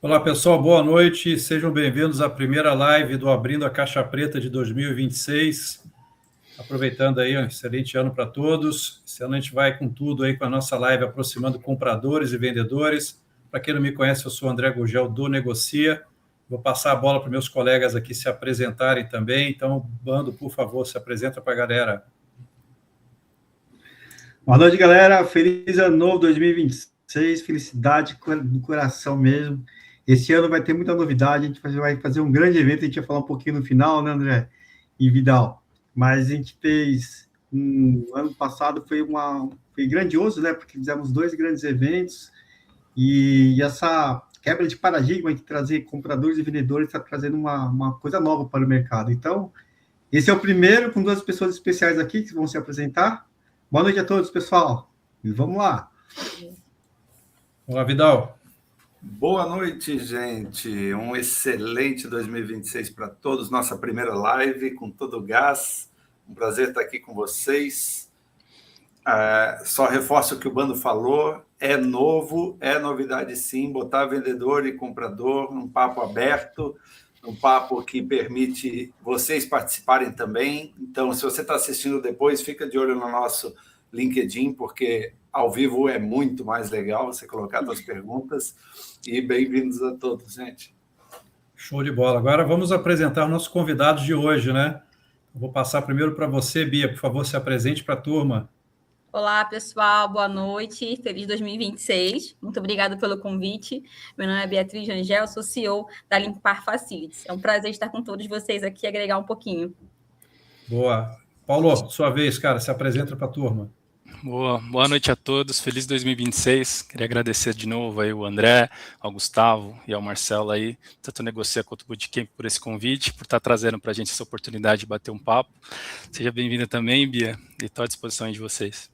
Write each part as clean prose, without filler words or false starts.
Olá, pessoal, boa noite. Sejam bem-vindos à primeira live do Abrindo a Caixa Preta de 2026. Aproveitando aí, um excelente ano para todos. Esse ano a gente vai com tudo aí com a nossa live aproximando compradores e vendedores. Para quem não me conhece, eu sou o André Gugel do Negocia. Vou passar a bola para meus colegas aqui se apresentarem também. Então, Bando, por favor, se apresenta para a galera. Boa noite, galera. Feliz ano novo 2026. Felicidade do coração mesmo. Esse ano vai ter muita novidade. A gente vai fazer um grande evento. A gente vai falar um pouquinho no final, né, André e Vidal? Mas a gente fez ano passado foi grandioso, né? Porque fizemos 2 grandes eventos e essa quebra de paradigma de trazer compradores e vendedores está trazendo uma coisa nova para o mercado. Então, esse é o primeiro com 2 pessoas especiais aqui que vão se apresentar. Boa noite a todos, pessoal. E vamos lá. Olá, Vidal. Boa noite, gente. Um excelente 2026 para todos. Nossa primeira live com todo o gás. Um prazer estar aqui com vocês. Só reforço o que o Bando falou. É novo, é novidade sim. Botar vendedor e comprador num papo aberto, um papo que permite vocês participarem também. Então, se você está assistindo depois, fica de olho no nosso LinkedIn, porque ao vivo é muito mais legal você colocar suas perguntas. E bem-vindos a todos, gente. Show de bola. Agora vamos apresentar nossos convidados de hoje, né? Eu vou passar primeiro para você, Bia. Por favor, se apresente para a turma. Olá, pessoal, boa noite, feliz 2026, muito obrigada pelo convite. Meu nome é Beatriz Rangel, sou CEO da Limpar Facilities. É um prazer estar com todos vocês aqui e agregar um pouquinho. Boa. Paulo, sua vez, cara, se apresenta para a turma. Boa noite a todos, feliz 2026. Queria agradecer de novo aí o André, ao Gustavo e ao Marcelo aí, tanto Negocia quanto o Bootcamp por esse convite, por estar trazendo para a gente essa oportunidade de bater um papo. Seja bem-vinda também, Bia, e estou à disposição aí de vocês.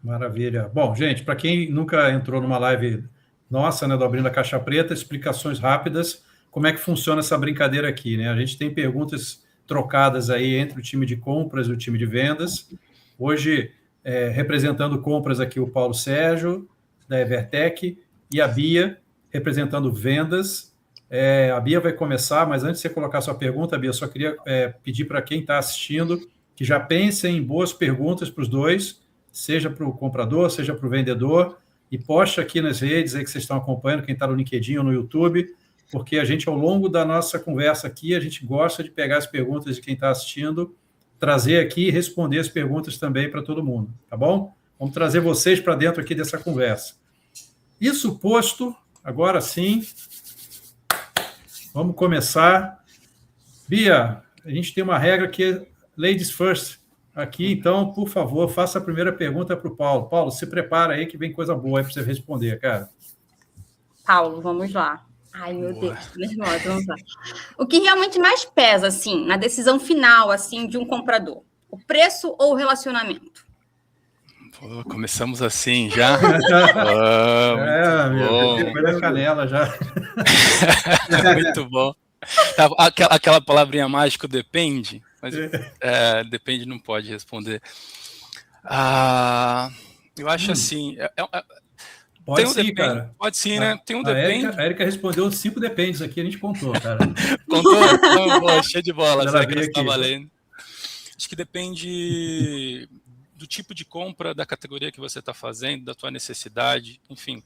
Maravilha. Bom, gente, para quem nunca entrou numa live nossa, né, do Abrindo a Caixa Preta, explicações rápidas, como é que funciona essa brincadeira aqui, né? A gente tem perguntas trocadas aí entre o time de compras e o time de vendas. Hoje, representando compras aqui o Paulo Sérgio, da Evertec, e a Bia, representando vendas. A Bia vai começar, mas antes de você colocar sua pergunta, Bia, eu só queria pedir para quem está assistindo que já pense em boas perguntas para os dois, seja para o comprador, seja para o vendedor, e poste aqui nas redes aí que vocês estão acompanhando, quem está no LinkedIn ou no YouTube, porque a gente, ao longo da nossa conversa aqui, a gente gosta de pegar as perguntas de quem está assistindo, trazer aqui e responder as perguntas também para todo mundo, tá bom? Vamos trazer vocês para dentro aqui dessa conversa. Isso posto, agora sim, vamos começar. Bia, a gente tem uma regra que é ladies first aqui, então, por favor, faça a primeira pergunta para o Paulo. Paulo, se prepara aí que vem coisa boa aí para você responder, cara. Paulo, vamos lá. Ai, meu Deus, tô nervosa, vamos lá. O que realmente mais pesa, assim, na decisão final, assim, de um comprador? O preço ou o relacionamento? Pô, começamos assim já? Foi na canela já. Muito bom. Aquela palavrinha mágica, depende, mas depende, não pode responder. Eu acho assim... Pode sim, cara. Pode sim, né? Tem um depende. A Érica respondeu 5 dependes aqui, a gente contou, cara. Contou? Não, boa, cheio de bola. Ela veio aqui. Valendo. Acho que depende do tipo de compra, da categoria que você está fazendo, da tua necessidade, enfim,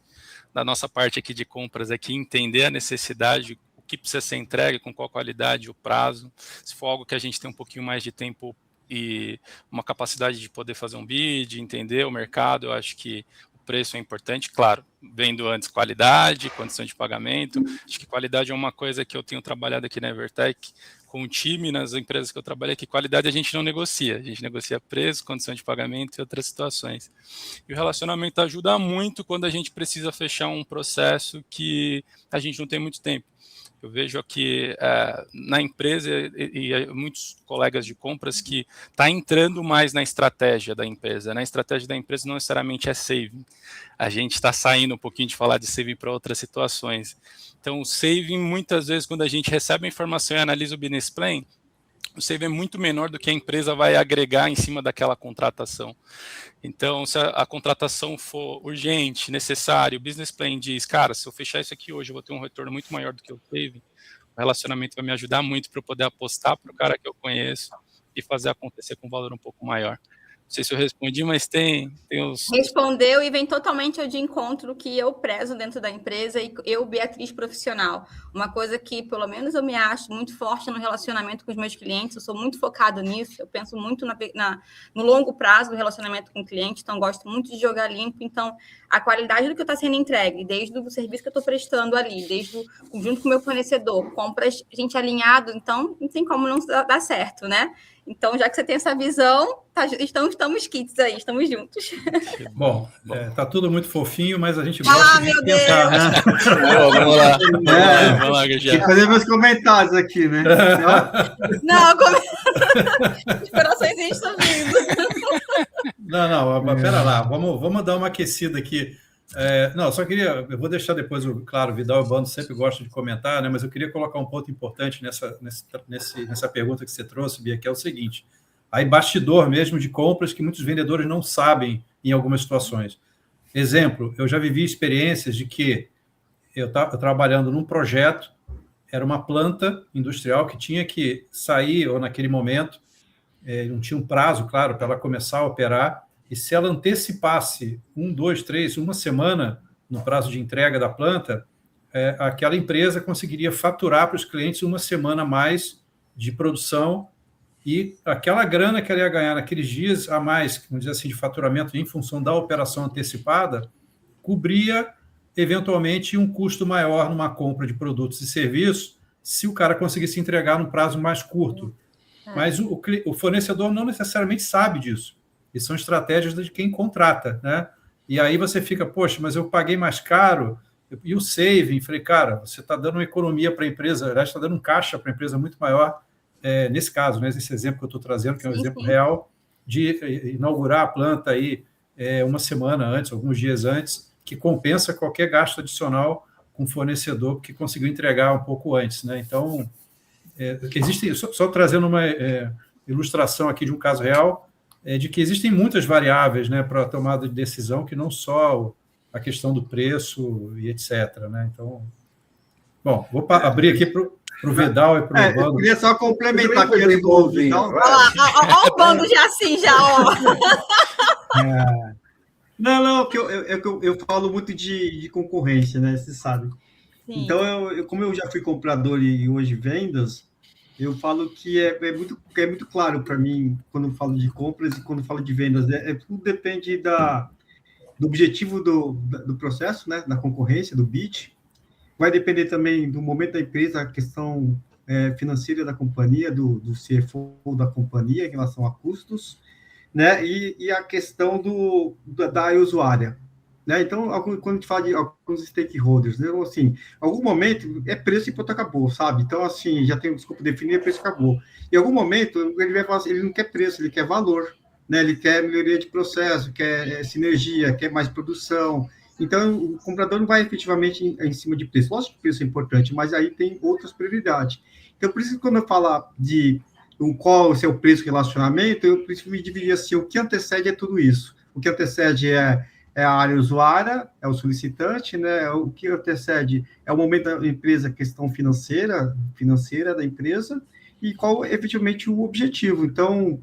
da nossa parte aqui de compras aqui, entender a necessidade, o que precisa ser entregue, com qual qualidade, o prazo. Se for algo que a gente tem um pouquinho mais de tempo e uma capacidade de poder fazer um bid, entender o mercado, eu acho que preço é importante, claro, vendo antes qualidade, condição de pagamento. Acho que qualidade é uma coisa que eu tenho trabalhado aqui na Evertec, com o time, nas empresas que eu trabalhei, que qualidade a gente não negocia. A gente negocia preço, condição de pagamento e outras situações. E o relacionamento ajuda muito quando a gente precisa fechar um processo que a gente não tem muito tempo. Eu vejo aqui na empresa e muitos colegas de compras que está entrando mais na estratégia da empresa. Na estratégia da empresa não necessariamente é saving. A gente está saindo um pouquinho de falar de saving para outras situações. Então, o saving, muitas vezes, quando a gente recebe a informação e analisa o business plan, o save é muito menor do que a empresa vai agregar em cima daquela contratação. Então, se a contratação for urgente, necessária, o business plan diz, cara, se eu fechar isso aqui hoje, eu vou ter um retorno muito maior do que o save, o relacionamento vai me ajudar muito para eu poder apostar para o cara que eu conheço e fazer acontecer com um valor um pouco maior. Não sei se eu respondi, mas tem os... Respondeu e vem totalmente ao de encontro que eu prezo dentro da empresa e eu, Beatriz, profissional. Uma coisa que, pelo menos, eu me acho muito forte no relacionamento com os meus clientes, eu sou muito focado nisso, eu penso muito no longo prazo do relacionamento com o cliente, então gosto muito de jogar limpo. Então, a qualidade do que está sendo entregue, desde o serviço que eu estou prestando ali, desde junto com o meu fornecedor, compras, gente alinhado, então não tem como não dar certo, né? Então, já que você tem essa visão, estamos kits aí, estamos juntos. Bom, tá tudo muito fofinho, mas a gente gosta de pensar, né? Vamos lá. Vamos lá, Tem que fazer meus comentários aqui, né? Não, os corações estão vindo. Não, pera lá, vamos dar uma aquecida aqui. Não, só queria, eu vou deixar depois, claro, o Vidal e o Bando sempre gostam de comentar, né? Mas eu queria colocar um ponto importante nessa pergunta que você trouxe, Bia, que é o seguinte: aí bastidor mesmo de compras que muitos vendedores não sabem em algumas situações. Exemplo, eu já vivi experiências de que eu estava trabalhando num projeto, era uma planta industrial que tinha que sair, ou naquele momento, não tinha um prazo, claro, para ela começar a operar, e se ela antecipasse 1, 2, 3, uma semana no prazo de entrega da planta, aquela empresa conseguiria faturar para os clientes uma semana a mais de produção, e aquela grana que ela ia ganhar naqueles dias a mais, vamos dizer assim, de faturamento em função da operação antecipada, cobria, eventualmente, um custo maior numa compra de produtos e serviços, se o cara conseguisse entregar num prazo mais curto. Mas o fornecedor não necessariamente sabe disso. E são estratégias de quem contrata, né? E aí você fica, poxa, mas eu paguei mais caro, e o saving, falei, cara, você está dando uma economia para a empresa, aliás, está dando um caixa para a empresa muito maior, nesse caso, né, esse exemplo que eu estou trazendo, que é um exemplo real, de inaugurar a planta aí uma semana antes, alguns dias antes, que compensa qualquer gasto adicional com o fornecedor que conseguiu entregar um pouco antes, né? Então, existe, só trazendo uma ilustração aqui de um caso real, de que existem muitas variáveis, né, para a tomada de decisão, que não só a questão do preço e etc. Né? Então, bom, vou abrir aqui para o Vidal e para o Bando. Eu queria só complementar aqui antes do Vidal. Olha o Bando já assim, já, ó. Não, eu falo muito de concorrência, né? Você sabe. Sim. Então, como eu já fui comprador e hoje vendas, eu falo que é muito claro para mim quando eu falo de compras e quando eu falo de vendas. Tudo depende do objetivo do processo, né? Da concorrência, do bid. Vai depender também do momento da empresa, a questão financeira da companhia, do CFO da companhia em relação a custos, né? E a questão da usuária. Né? Então, quando a gente fala de alguns stakeholders, né? Assim, em algum momento é preço e pronto, acabou, sabe? Então, assim, já tem um escopo definido, preço acabou. Em algum momento, ele vai falar assim, ele não quer preço, ele quer valor, né? Ele quer melhoria de processo, quer sinergia, quer mais produção. Então, o comprador não vai efetivamente em cima de preço. Lógico que o preço é importante, mas aí tem outras prioridades. Então, por isso que quando eu falar de qual é o seu preço relacionamento, eu preciso me dividir assim, o que antecede é tudo isso. O que antecede é a área usuária, é o solicitante, né? O que antecede é o momento da empresa, questão financeira da empresa, e qual efetivamente o objetivo. Então,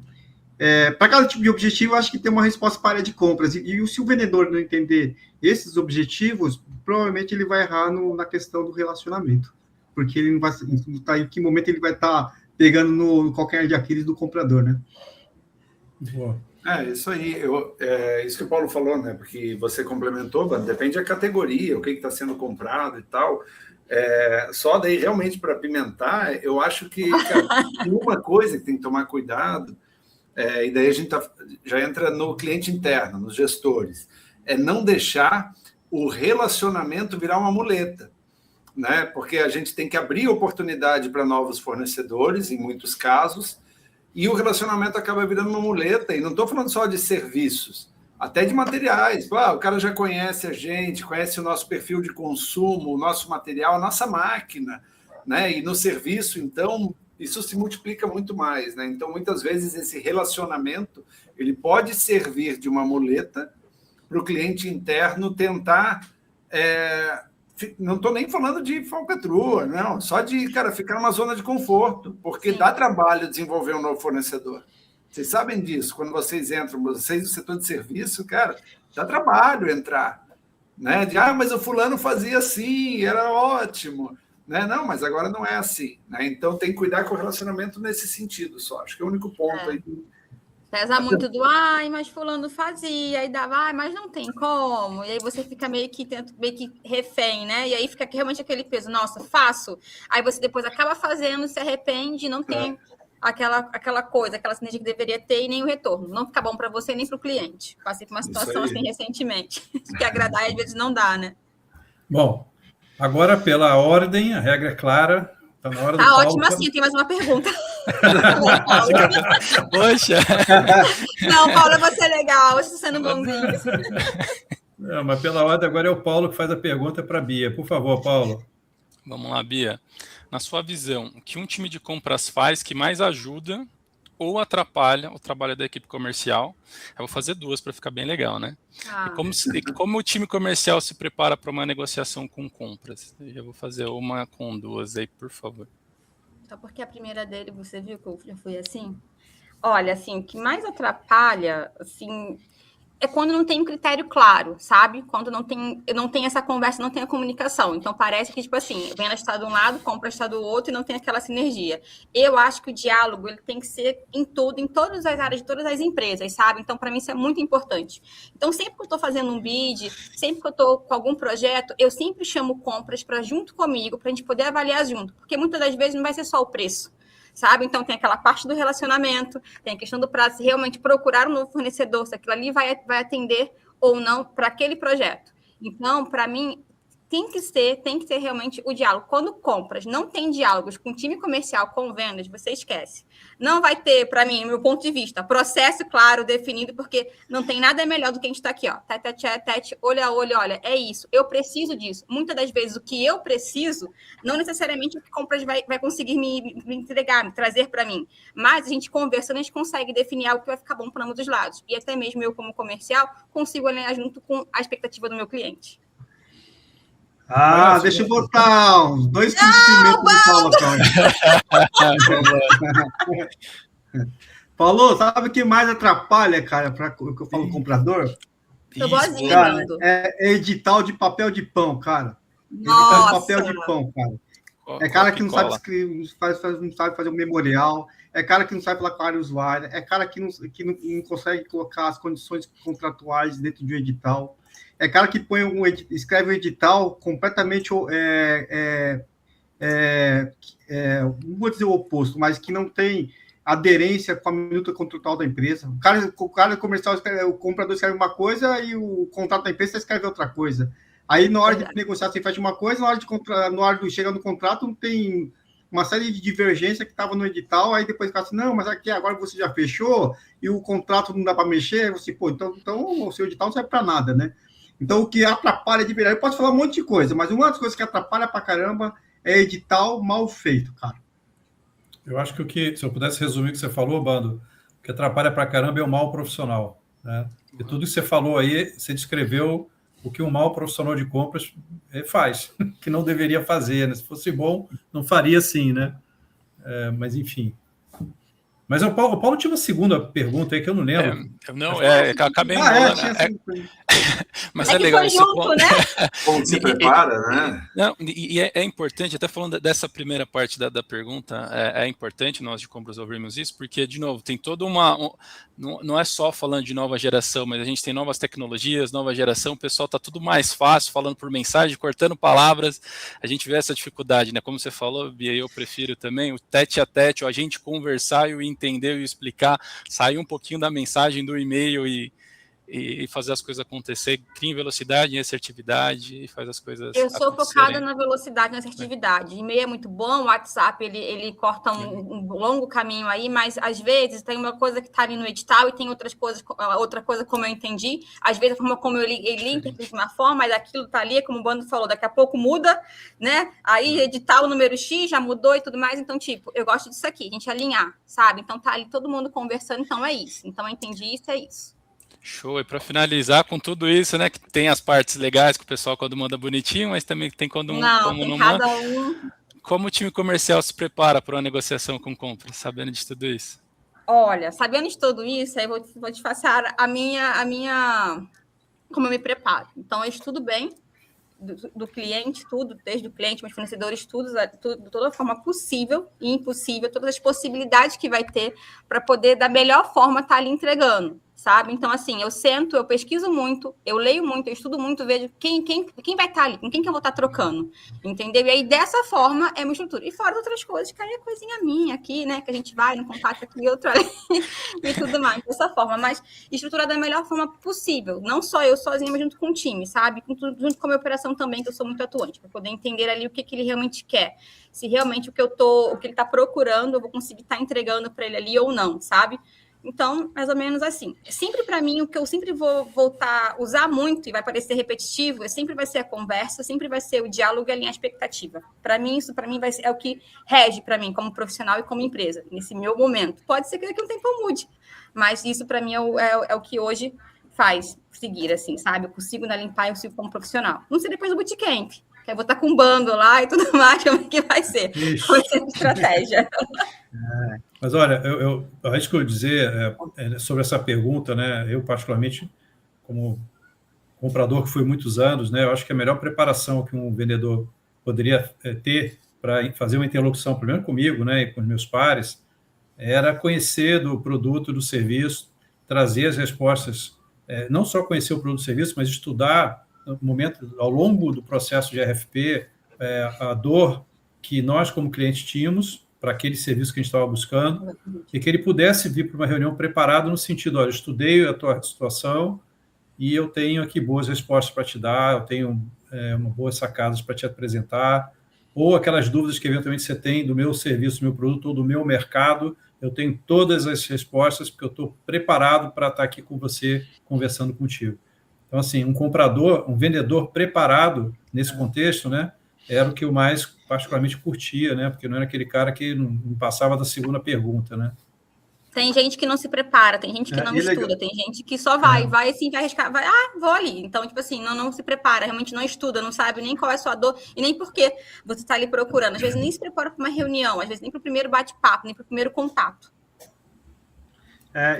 para cada tipo de objetivo, eu acho que tem uma resposta para a área de compras. E se o vendedor não entender esses objetivos, provavelmente ele vai errar na questão do relacionamento, porque ele não vai estar em que momento ele vai estar pegando no calcanhar de Aquiles do comprador, né? Boa. Isso aí. Isso que o Paulo falou, né? Porque você complementou, depende da categoria, o que está sendo comprado e tal. Só daí, realmente, para apimentar, eu acho que uma coisa que tem que tomar cuidado, e daí a gente já entra no cliente interno, nos gestores, é não deixar o relacionamento virar uma muleta, né? Porque a gente tem que abrir oportunidade para novos fornecedores, em muitos casos, e o relacionamento acaba virando uma muleta, e não estou falando só de serviços, até de materiais. O cara já conhece a gente, conhece o nosso perfil de consumo, o nosso material, a nossa máquina, né? E no serviço, então, isso se multiplica muito mais, né? Então, muitas vezes, esse relacionamento ele pode servir de uma muleta para o cliente interno tentar... não estou nem falando de falcatrua, não, só de, cara, ficar numa zona de conforto, porque Sim. dá trabalho desenvolver um novo fornecedor. Vocês sabem disso, quando vocês entram, vocês do setor de serviço, cara, dá trabalho entrar, né? Mas o fulano fazia assim, era ótimo, né? Não, mas agora não é assim, né? Então tem que cuidar com o relacionamento nesse sentido só. Acho que é o único ponto aí. Pesa muito do, mas fulano fazia, e dava, mas não tem como. E aí você fica meio que refém, né? E aí fica realmente aquele peso, nossa, faço. Aí você depois acaba fazendo, se arrepende, não tem aquela coisa, aquela sinergia que deveria ter e nem o retorno. Não fica bom para você nem para o cliente. Passei por uma situação assim recentemente, que agradar às vezes não dá, né? Bom, agora pela ordem, a regra é clara. Tá na hora do Tá Paulo. Ótimo assim, tem mais uma pergunta. Poxa! Não, Paulo, você é legal, você sendo bonzinho. Não, mas pela ordem agora é o Paulo que faz a pergunta para a Bia. Por favor, Paulo. Vamos lá, Bia. Na sua visão, o que um time de compras faz que mais ajuda ou atrapalha o trabalho da equipe comercial? Eu vou fazer duas para ficar bem legal, né? E como o time comercial se prepara para uma negociação com compras? Eu vou fazer uma com duas aí, por favor. Só porque a primeira dele, você viu que eu já fui assim? Olha, assim, o que mais atrapalha, assim, é quando não tem um critério claro, sabe? Quando não tem essa conversa, não tem a comunicação. Então, parece que, tipo assim, venda está de um lado, compra está do outro e não tem aquela sinergia. Eu acho que o diálogo ele tem que ser em tudo, em todas as áreas de todas as empresas, sabe? Então, para mim, isso é muito importante. Então, sempre que eu estou fazendo um bid, sempre que eu estou com algum projeto, eu sempre chamo compras para junto comigo, para a gente poder avaliar junto. Porque muitas das vezes não vai ser só o preço, sabe? Então, tem aquela parte do relacionamento, tem a questão do prazo, se realmente procurar um novo fornecedor, se aquilo ali vai atender ou não para aquele projeto. Então, para mim, tem que ser realmente o diálogo. Quando compras, não tem diálogos com time comercial, com vendas, você esquece. Não vai ter, para mim, meu ponto de vista, processo claro, definido, porque não tem nada melhor do que a gente está aqui, ó, tete, olho a olho, olha, é isso, eu preciso disso. Muitas das vezes, o que eu preciso, não necessariamente o que compras vai conseguir me entregar, me trazer para mim, mas a gente conversando, a gente consegue definir algo que vai ficar bom para ambos os lados. E até mesmo eu, como comercial, consigo alinhar junto com a expectativa do meu cliente. Deixa eu botar uns 2 quilos de pimenta no Paulo. Paulo, sabe o que mais atrapalha, cara, para o que eu falo comprador? Tô boazinha, cara, é edital de papel de pão, cara. Edital de papel de pão, cara. É cara que não sabe escrever, não sabe fazer um memorial, é cara que não sabe falar com a área usuária, é cara que não consegue colocar as condições contratuais dentro de um edital. É cara que escreve um edital completamente, não vou dizer o oposto, mas que não tem aderência com a minuta contratual da empresa. O cara comercial, o comprador escreve uma coisa e o contrato da empresa escreve outra coisa. Aí, na hora de negociar, você faz uma coisa, na hora de chegar no contrato, não tem uma série de divergência que estava no edital, aí depois fala assim, não, mas aqui agora você já fechou e o contrato não dá para mexer, você, então o seu edital não serve para nada, né? Então, o que atrapalha de verdade, eu posso falar um monte de coisa, mas uma das coisas que atrapalha pra caramba é edital mal feito, cara. Eu acho que se eu pudesse resumir o que você falou, Bando, o que atrapalha pra caramba é o mal profissional, né? E tudo que você falou aí, você descreveu o que um mau profissional de compras faz, que não deveria fazer, né? Se fosse bom, não faria assim, né? Mas, enfim. Mas o Paulo tinha uma segunda pergunta aí que eu não lembro. Acabei enrolando. Mas é legal. Junto, né? Como se prepara, né? Não, e é importante, até falando dessa primeira parte da pergunta, é importante nós de compras ouvirmos isso, porque, de novo, tem toda não é só falando de nova geração, mas a gente tem novas tecnologias, nova geração, o pessoal está tudo mais fácil, falando por mensagem, cortando palavras, a gente vê essa dificuldade, né? Como você falou, Bia, eu prefiro também o tete a tete, a gente conversar e o entender e explicar, sair um pouquinho da mensagem do e-mail e e fazer as coisas acontecer, cria em velocidade, em assertividade, e faz as coisas Eu sou acontecerem. focada na velocidade, na assertividade. E-mail é muito bom, o WhatsApp ele corta um longo caminho aí, mas às vezes tem uma coisa que está ali no edital e tem outra coisa como eu entendi. Às vezes a forma como ele interpreta de uma forma, mas aquilo está ali, como o Bando falou, daqui a pouco muda, né? Aí edital número X já mudou e tudo mais. Então, tipo, eu gosto disso aqui, a gente alinhar, sabe? Então tá ali todo mundo conversando, então é isso. Então eu entendi isso, é isso. Show, e para finalizar com tudo isso, né, que tem as partes legais que o pessoal quando manda bonitinho, mas também tem quando não manda. Como o time comercial se prepara para uma negociação com compra, sabendo de tudo isso? Olha, sabendo de tudo isso, aí vou te passar a minha como eu me preparo. Então, eu estudo bem do cliente, tudo, desde o cliente, meus fornecedores, tudo, de toda forma possível e impossível, todas as possibilidades que vai ter para poder, da melhor forma, estar ali entregando, sabe? Então, assim, eu sento, eu pesquiso muito, eu leio muito, eu estudo muito, vejo quem vai estar ali, com quem que eu vou estar trocando, entendeu? E aí, dessa forma, é uma estrutura. E fora outras coisas, que aí é coisinha minha aqui, né? Que a gente vai no contato aqui, outro ali, e tudo mais, dessa forma. Mas estruturar da melhor forma possível. Não só eu sozinha, mas junto com o time, sabe? Junto com a minha operação também, que eu sou muito atuante, para poder entender ali o que ele realmente quer. Se realmente o que ele está procurando, eu vou conseguir estar entregando para ele ali ou não, sabe? Então, mais ou menos assim. Sempre para mim, o que eu sempre vou voltar a usar muito, e vai parecer repetitivo, sempre vai ser a conversa, sempre vai ser o diálogo e alinhar a expectativa. Para mim, isso é o que rege para mim, como profissional e como empresa, nesse meu momento. Pode ser que daqui a um tempo eu mude, mas isso para mim é o que hoje faz seguir, assim, sabe? Eu consigo limpar, eu sigo como profissional. Não sei depois do bootcamp, que eu vou estar com um bando lá e tudo mais, como é que vai ser? Vai ser a estratégia. Mas olha, eu arrisco dizer sobre essa pergunta, né? Eu, particularmente, como comprador que fui muitos anos, né? Eu acho que a melhor preparação que um vendedor poderia ter para fazer uma interlocução, primeiro comigo, né? E com os meus pares, era conhecer do produto, do serviço, trazer as respostas, não só conhecer o produto e serviço, mas estudar no momento, ao longo do processo de RFP, a dor que nós, como clientes, tínhamos para aquele serviço que a gente estava buscando, e que ele pudesse vir para uma reunião preparado no sentido, olha, eu estudei a tua situação e eu tenho aqui boas respostas para te dar, eu tenho boas sacadas para te apresentar, ou aquelas dúvidas que eventualmente você tem do meu serviço, do meu produto, ou do meu mercado, eu tenho todas as respostas, porque eu estou preparado para estar aqui com você, conversando contigo. Então, assim, um vendedor preparado nesse contexto, né, era o que eu mais particularmente curtia, né, porque não era aquele cara que não passava da segunda pergunta, né. Tem gente que não se prepara, tem gente que não estuda, tem gente que só vai assim, vai arriscar, vou ali. Então, tipo assim, não se prepara, realmente não estuda, não sabe nem qual é a sua dor e nem por que você está ali procurando. Às vezes nem se prepara para uma reunião, às vezes nem para o primeiro bate-papo, nem para o primeiro contato.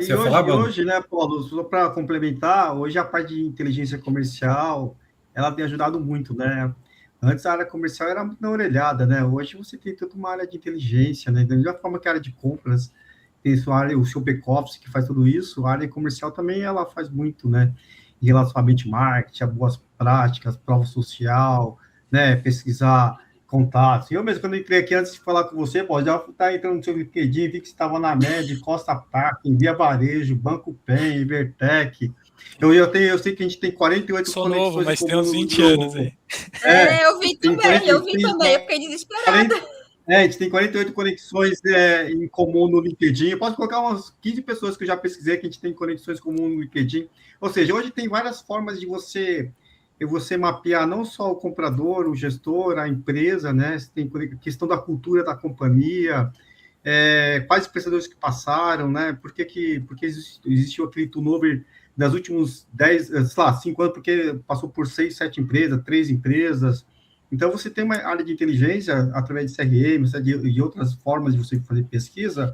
E hoje, né, Paulo, só para complementar, hoje a parte de inteligência comercial, ela tem ajudado muito, né? Antes a área comercial era muito na orelhada, né? Hoje você tem toda uma área de inteligência, né? Da mesma forma que a área de compras tem sua área, o seu back-office que faz tudo isso, a área comercial também ela faz muito, né? Em relação a benchmark, a boas práticas, prova social, né? Pesquisar contatos. Eu mesmo, quando entrei aqui, antes de falar com você, pô, já tá entrando no seu LinkedIn, vi que você estava na média, Costa Tac, Envia Varejo, Banco Pen, Ibertec. Eu sei que a gente tem 48 Sou conexões. Sou novo, mas tem uns 20 anos aí. Eu vi também, eu fiquei desesperada. A gente tem 48 conexões em comum no LinkedIn. Eu posso colocar umas 15 pessoas que eu já pesquisei que a gente tem conexões comuns no LinkedIn. Ou seja, hoje tem várias formas de você mapear não só o comprador, o gestor, a empresa, né? Você tem a questão da cultura da companhia, quais prestadores que passaram, né? Por que existiu aquele turnover das últimos 5 anos, porque passou por 6, 7 empresas, 3 empresas. Então, você tem uma área de inteligência através de CRM e outras formas de você fazer pesquisa,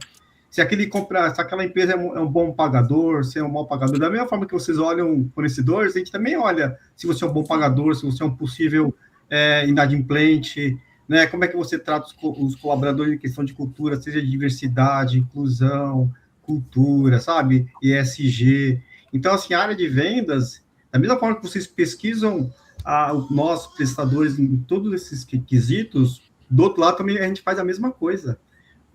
se aquela empresa é um bom pagador, se é um mau pagador. Da mesma forma que vocês olham fornecedores, a gente também olha se você é um bom pagador, se você é um possível inadimplente, né? Como é que você trata os colaboradores em questão de cultura, seja de diversidade, inclusão, cultura, sabe? ESG. Então, assim, a área de vendas, da mesma forma que vocês pesquisam nós, prestadores, em todos esses quesitos, do outro lado também a gente faz a mesma coisa,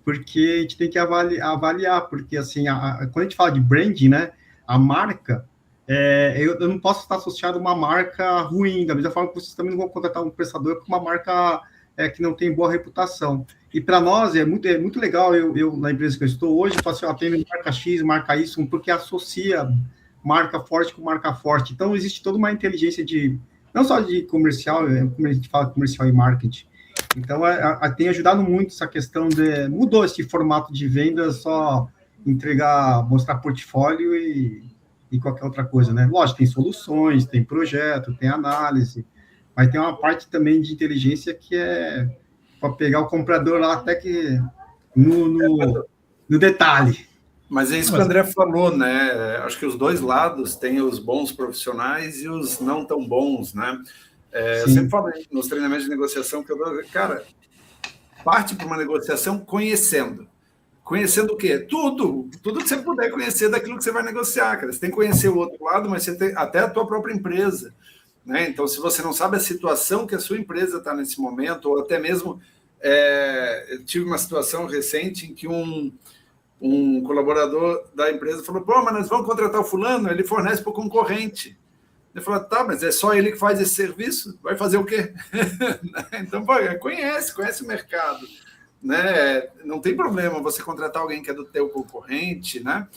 porque a gente tem que avaliar porque, assim, quando a gente fala de branding, né, a marca, eu não posso estar associado a uma marca ruim, da mesma forma que vocês também não vão contratar um prestador com uma marca que não tem boa reputação. E para nós é muito legal, eu na empresa que eu estou hoje, eu faço assim, eu atendo marca X, marca Y, porque associa marca forte com marca forte. Então, existe toda uma inteligência não só de comercial, como a gente fala, comercial e marketing. Então, tem ajudado muito essa questão mudou esse formato de venda, só mostrar portfólio e qualquer outra coisa, né? Lógico, tem soluções, tem projeto, tem análise, mas tem uma parte também de inteligência que é para pegar o comprador lá até que no detalhe. Mas é isso que o André falou, né? Acho que os dois lados têm os bons profissionais e os não tão bons, né? Eu sempre falo nos treinamentos de negociação que eu dou, cara, parte para uma negociação conhecendo. Conhecendo o quê? Tudo que você puder conhecer daquilo que você vai negociar, cara. Você tem que conhecer o outro lado, mas você tem até a tua própria empresa, né? Então, se você não sabe a situação que a sua empresa está nesse momento, ou até mesmo eu tive uma situação recente em que um colaborador da empresa falou, pô, mas nós vamos contratar o fulano, ele fornece para o concorrente. Ele falou, tá, mas é só ele que faz esse serviço? Vai fazer o quê? Então, conhece o mercado. Né? Não tem problema você contratar alguém que é do teu concorrente, né?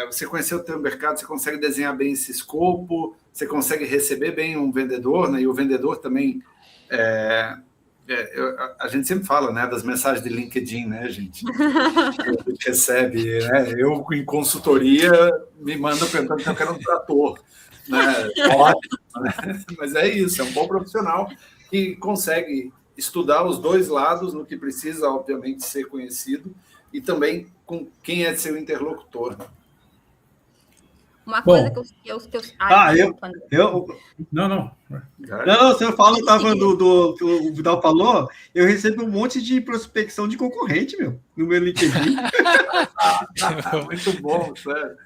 Você conhecer o teu mercado, você consegue desenhar bem esse escopo, você consegue receber bem um vendedor, né? E o vendedor também... a gente sempre fala, né, das mensagens de LinkedIn, né, gente? A gente recebe, né? Eu, em consultoria, me manda perguntando se eu quero um trator. Né? Ótimo, né? Mas é isso, é um bom profissional que consegue estudar os dois lados no que precisa, obviamente, ser conhecido e também com quem é seu interlocutor. Uma coisa que eu Não, você fala, estava do o Vidal falou, eu recebo um monte de prospecção de concorrente, no meu LinkedIn. Muito bom, sério.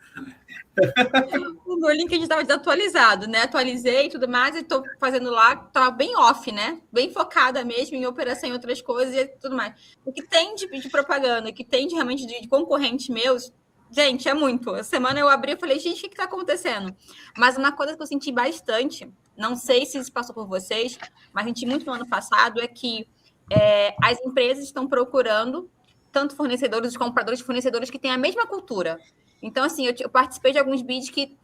O meu LinkedIn estava desatualizado, né? Atualizei e tudo mais, e estou fazendo lá, estava bem off, né? Bem focada mesmo em operação e outras coisas e tudo mais. O que tem de propaganda, o que tem realmente de concorrentes meus, gente, é muito. Essa semana eu abri e falei, gente, o que está acontecendo? Mas uma coisa que eu senti bastante, não sei se isso passou por vocês, mas senti muito no ano passado, é que as empresas estão procurando tanto fornecedores, compradores, fornecedores que têm a mesma cultura. Então, assim, eu participei de alguns bids que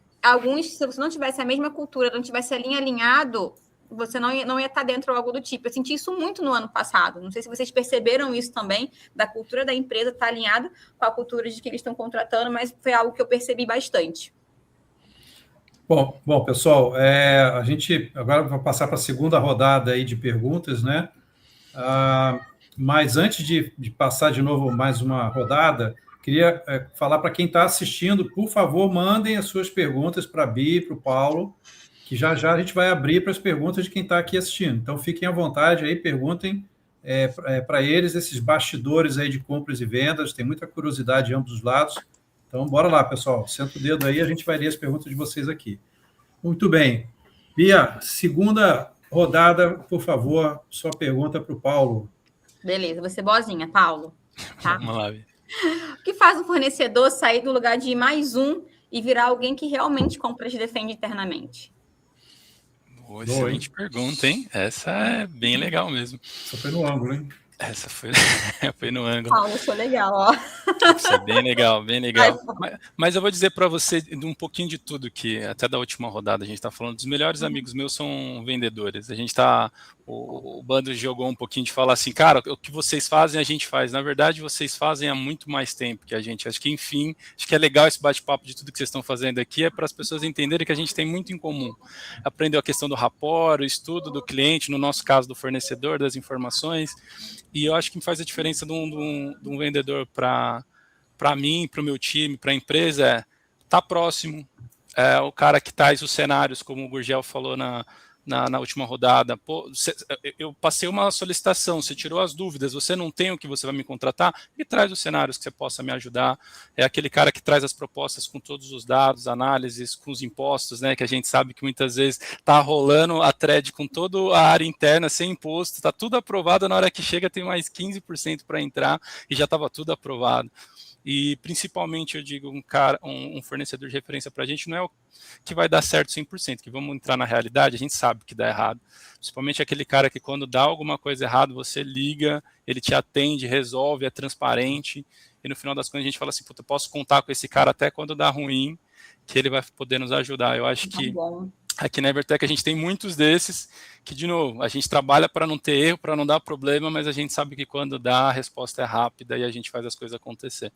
se você não tivesse a mesma cultura, não tivesse a linha alinhado, você não ia estar dentro ou algo do tipo. Eu senti isso muito no ano passado. Não sei se vocês perceberam isso também, da cultura da empresa estar alinhada com a cultura de que eles estão contratando, mas foi algo que eu percebi bastante. Bom, pessoal, a gente agora vai passar para a segunda rodada aí de perguntas, né? Mas antes de passar de novo mais uma rodada, queria falar para quem está assistindo, por favor, mandem as suas perguntas para a Bia e para o Paulo, que já a gente vai abrir para as perguntas de quem está aqui assistindo. Então, fiquem à vontade aí, perguntem para eles esses bastidores aí de compras e vendas, tem muita curiosidade de ambos os lados. Então, bora lá, pessoal, senta o dedo aí, a gente vai ler as perguntas de vocês aqui. Muito bem. Bia, segunda rodada, por favor, sua pergunta para o Paulo. Beleza, vou ser boazinha, Paulo. Tá? Vamos lá, Bia. O que faz um fornecedor sair do lugar de mais um e virar alguém que realmente compra e defende internamente? Boa, excelente pergunta, hein? Essa é bem legal mesmo. Essa foi no ângulo, hein? Essa foi no ângulo. Paulo, foi legal, ó. Isso é bem legal, bem legal. Mas eu vou dizer para você um pouquinho de tudo que, até da última rodada, a gente está falando. Dos melhores amigos meus são vendedores. A gente está... O Bando jogou um pouquinho de falar assim, cara, o que vocês fazem, a gente faz. Na verdade, vocês fazem há muito mais tempo que a gente. Acho que, enfim, acho que é legal esse bate-papo de tudo que vocês estão fazendo aqui, é para as pessoas entenderem que a gente tem muito em comum. Aprendeu a questão do rapport, o estudo do cliente, no nosso caso, do fornecedor, das informações. E eu acho que faz a diferença de um vendedor para mim, para o meu time, para a empresa, tá próximo. O cara que traz os cenários, como o Gurgel falou na última rodada. Pô, eu passei uma solicitação, você tirou as dúvidas, você não tem o que você vai me contratar, e traz os cenários que você possa me ajudar. É aquele cara que traz as propostas com todos os dados, análises, com os impostos, né, que a gente sabe que muitas vezes está rolando a thread com toda a área interna, sem imposto, está tudo aprovado, na hora que chega tem mais 15% para entrar, e já estava tudo aprovado. E principalmente, eu digo, um fornecedor de referência para a gente não é o que vai dar certo 100%, que vamos entrar na realidade, a gente sabe que dá errado. Principalmente aquele cara que quando dá alguma coisa errada, você liga, ele te atende, resolve, é transparente, e no final das contas a gente fala assim, puta, eu posso contar com esse cara até quando dá ruim, que ele vai poder nos ajudar. Eu acho que aqui na Evertec a gente tem muitos desses, que, de novo, a gente trabalha para não ter erro, para não dar problema, mas a gente sabe que quando dá, a resposta é rápida e a gente faz as coisas acontecer.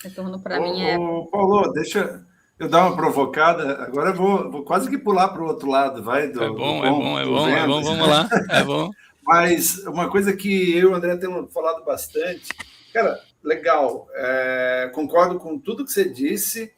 Retorno para mim é... Paulo, deixa eu dar uma provocada. Agora eu vou quase que pular para o outro lado. Vai, é bom, vamos lá, é bom. Mas uma coisa que eu e o André temos falado bastante, cara, legal, concordo com tudo que você disse,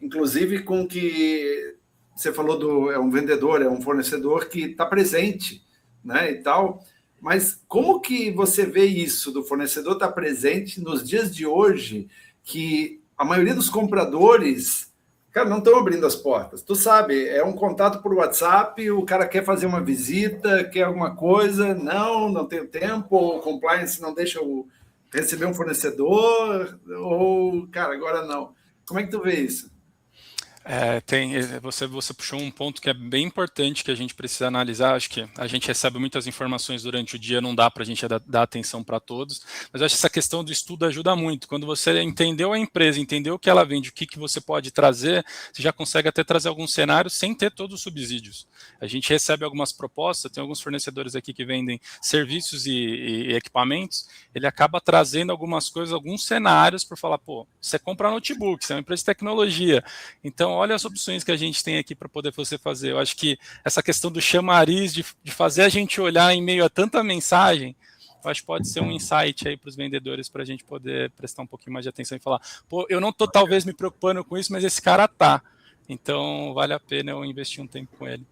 inclusive com que você falou é um vendedor, é um fornecedor que está presente, né, e tal. Mas como que você vê isso, do fornecedor estar presente nos dias de hoje, que a maioria dos compradores, cara, não estão abrindo as portas? Tu sabe, é um contato por WhatsApp, o cara quer fazer uma visita, quer alguma coisa, não tenho tempo, o compliance não deixa eu receber um fornecedor, ou, cara, agora não. Como é que tu vê isso? Você puxou um ponto que é bem importante que a gente precisa analisar. Acho que a gente recebe muitas informações durante o dia, não dá para a gente dar atenção para todos, mas acho que essa questão do estudo ajuda muito. Quando você entendeu a empresa, entendeu o que ela vende, o que você pode trazer, você já consegue até trazer alguns cenários sem ter todos os subsídios. A gente recebe algumas propostas, tem alguns fornecedores aqui que vendem serviços e equipamentos, ele acaba trazendo algumas coisas, alguns cenários para falar, pô, você compra notebook, você é uma empresa de tecnologia, então olha as opções que a gente tem aqui para poder você fazer. Eu acho que essa questão do chamariz, de fazer a gente olhar em meio a tanta mensagem, eu acho que pode ser um insight aí para os vendedores, para a gente poder prestar um pouquinho mais de atenção e falar, pô, eu não estou talvez me preocupando com isso, mas esse cara tá. Então vale a pena eu investir um tempo com ele.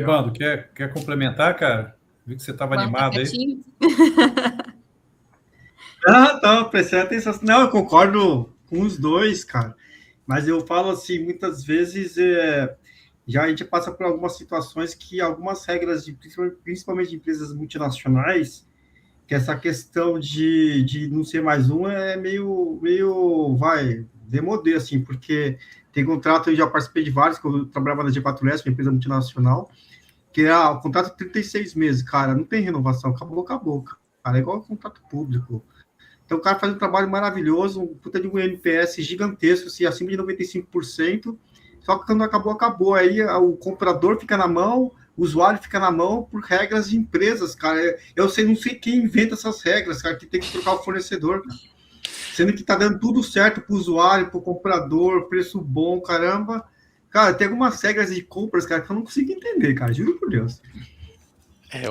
Bando, quer complementar, cara? Vi que você estava animado aí. Tá, prestando atenção. Não, eu concordo com os dois, cara. Mas eu falo assim, muitas vezes já a gente passa por algumas situações que algumas regras, principalmente de empresas multinacionais, que essa questão de não ser mais um é meio demodê, assim, porque tem contrato, eu já participei de vários, que eu trabalhava na G4S, uma empresa multinacional, que é o contrato de 36 meses, cara, não tem renovação, acabou, cara, é igual ao contrato público. Então, o cara faz um trabalho maravilhoso, um puta de um NPS gigantesco, assim, acima de 95%, só que quando acabou. Aí o comprador fica na mão, o usuário fica na mão por regras de empresas, cara. Eu não sei quem inventa essas regras, cara, que tem que trocar o fornecedor, cara. Sendo que tá dando tudo certo pro usuário, pro comprador, preço bom, caramba. Cara, tem algumas regras de compras, cara, que eu não consigo entender, cara, juro por Deus. Eu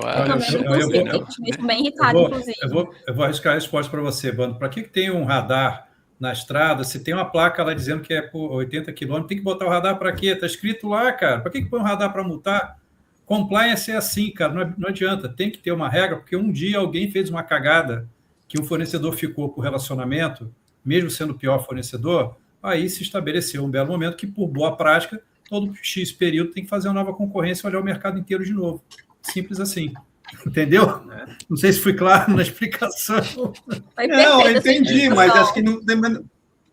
vou arriscar a resposta para você, Bando. Para que tem um radar na estrada? Se tem uma placa lá dizendo que é por 80 km, tem que botar o radar para quê? Está escrito lá, cara. Para que põe um radar para multar? Compliance é assim, cara. Não adianta. Tem que ter uma regra, porque um dia alguém fez uma cagada que um fornecedor ficou por relacionamento, mesmo sendo o pior fornecedor, aí se estabeleceu um belo momento que, por boa prática, todo X período tem que fazer uma nova concorrência e olhar o mercado inteiro de novo. Simples assim. Entendeu? Não sei se fui claro na explicação. Não, eu entendi, mas acho que não.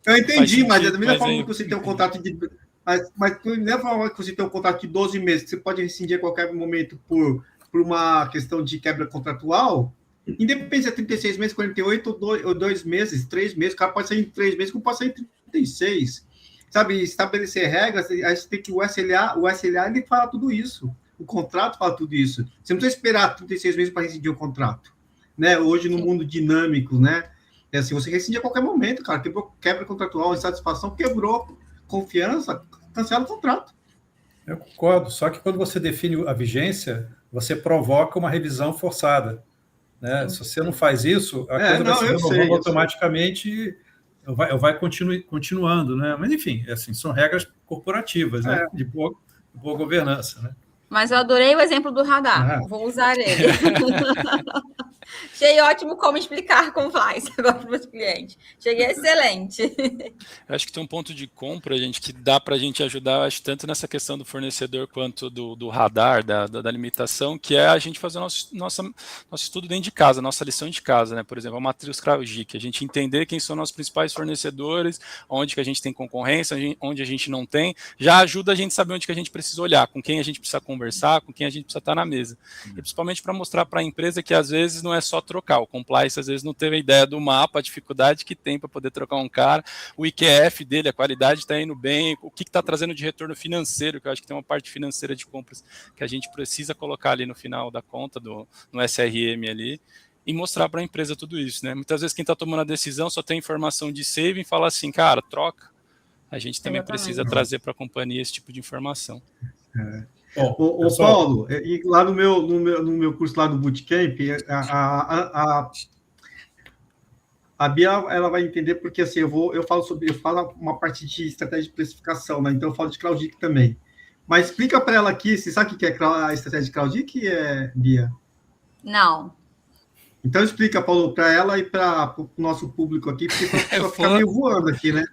Eu entendi, mas da mesma forma que você tem um contrato de. Mas da mesma forma que você tem um contrato de 12 meses, que você pode rescindir a qualquer momento por uma questão de quebra contratual, independente se é 36 meses, 48 ou 2 meses, 3 meses, o cara pode sair em 3 meses, como pode sair em 36. Sabe, estabelecer regras, a gente tem que o SLA ele fala tudo isso. O contrato fala tudo isso. Você não precisa esperar 36 meses para rescindir o contrato. Né? Hoje, no mundo dinâmico, né? É assim, você rescinde a qualquer momento, cara. Quebra contratual, insatisfação, quebrou confiança, cancela o contrato. Eu concordo. Só que quando você define a vigência, você provoca uma revisão forçada. Né? Se você não faz isso, a coisa vai se renovando automaticamente, vai continuando. Né? Mas, enfim, assim, são regras corporativas, né? De boa governança, né? Mas eu adorei o exemplo do radar. Vou usar ele. Achei ótimo como explicar compliance agora para os clientes. Cheguei excelente. Eu acho que tem um ponto de compra, gente, que dá para a gente ajudar, acho, tanto nessa questão do fornecedor quanto do radar, da limitação, que é a gente fazer nosso estudo dentro de casa, nossa lição de casa, né? Por exemplo, a matriz CrowdGeek, a gente entender quem são nossos principais fornecedores, onde que a gente tem concorrência, onde a gente não tem, já ajuda a gente a saber onde que a gente precisa olhar, com quem a gente precisa conversar, com quem a gente precisa estar na mesa. E principalmente para mostrar para a empresa que às vezes não é só trocar, o compliance às vezes não teve a ideia do mapa, a dificuldade que tem para poder trocar um cara, o IQF dele, a qualidade está indo bem, o que está trazendo de retorno financeiro, que eu acho que tem uma parte financeira de compras que a gente precisa colocar ali no final da conta, no SRM ali, e mostrar para a empresa tudo isso, né? Muitas vezes quem está tomando a decisão só tem informação de saving e fala assim, cara, troca. A gente também precisa trazer para a companhia esse tipo de informação. Bom, Paulo, e lá no meu curso lá do Bootcamp, a Bia ela vai entender porque assim eu falo uma parte de estratégia de precificação, né? Então eu falo de CrowdGeek também. Mas explica para ela aqui, você sabe o que é a estratégia de CrowdGeek, Bia? Não. Então explica, Paulo, para ela e para o nosso público aqui, porque vai ficar meio voando aqui, né?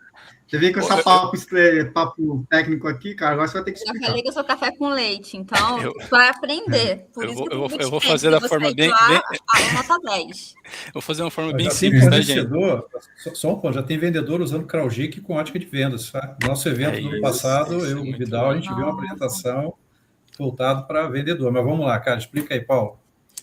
Você vem com esse papo técnico aqui, cara, agora você vai ter que explicar. Eu falei que eu sou café com leite, então vai aprender. Por isso eu vou fazer da forma bem... nota 10. Eu vou fazer uma forma bem simples, tá, gente? Só um ponto, já tem vendedor usando CrowdGeek com ótica de vendas. Tá? Nosso evento do passado, eu e o Vidal, a gente viu uma apresentação voltada para vendedor. Mas vamos lá, cara, explica aí, Paulo.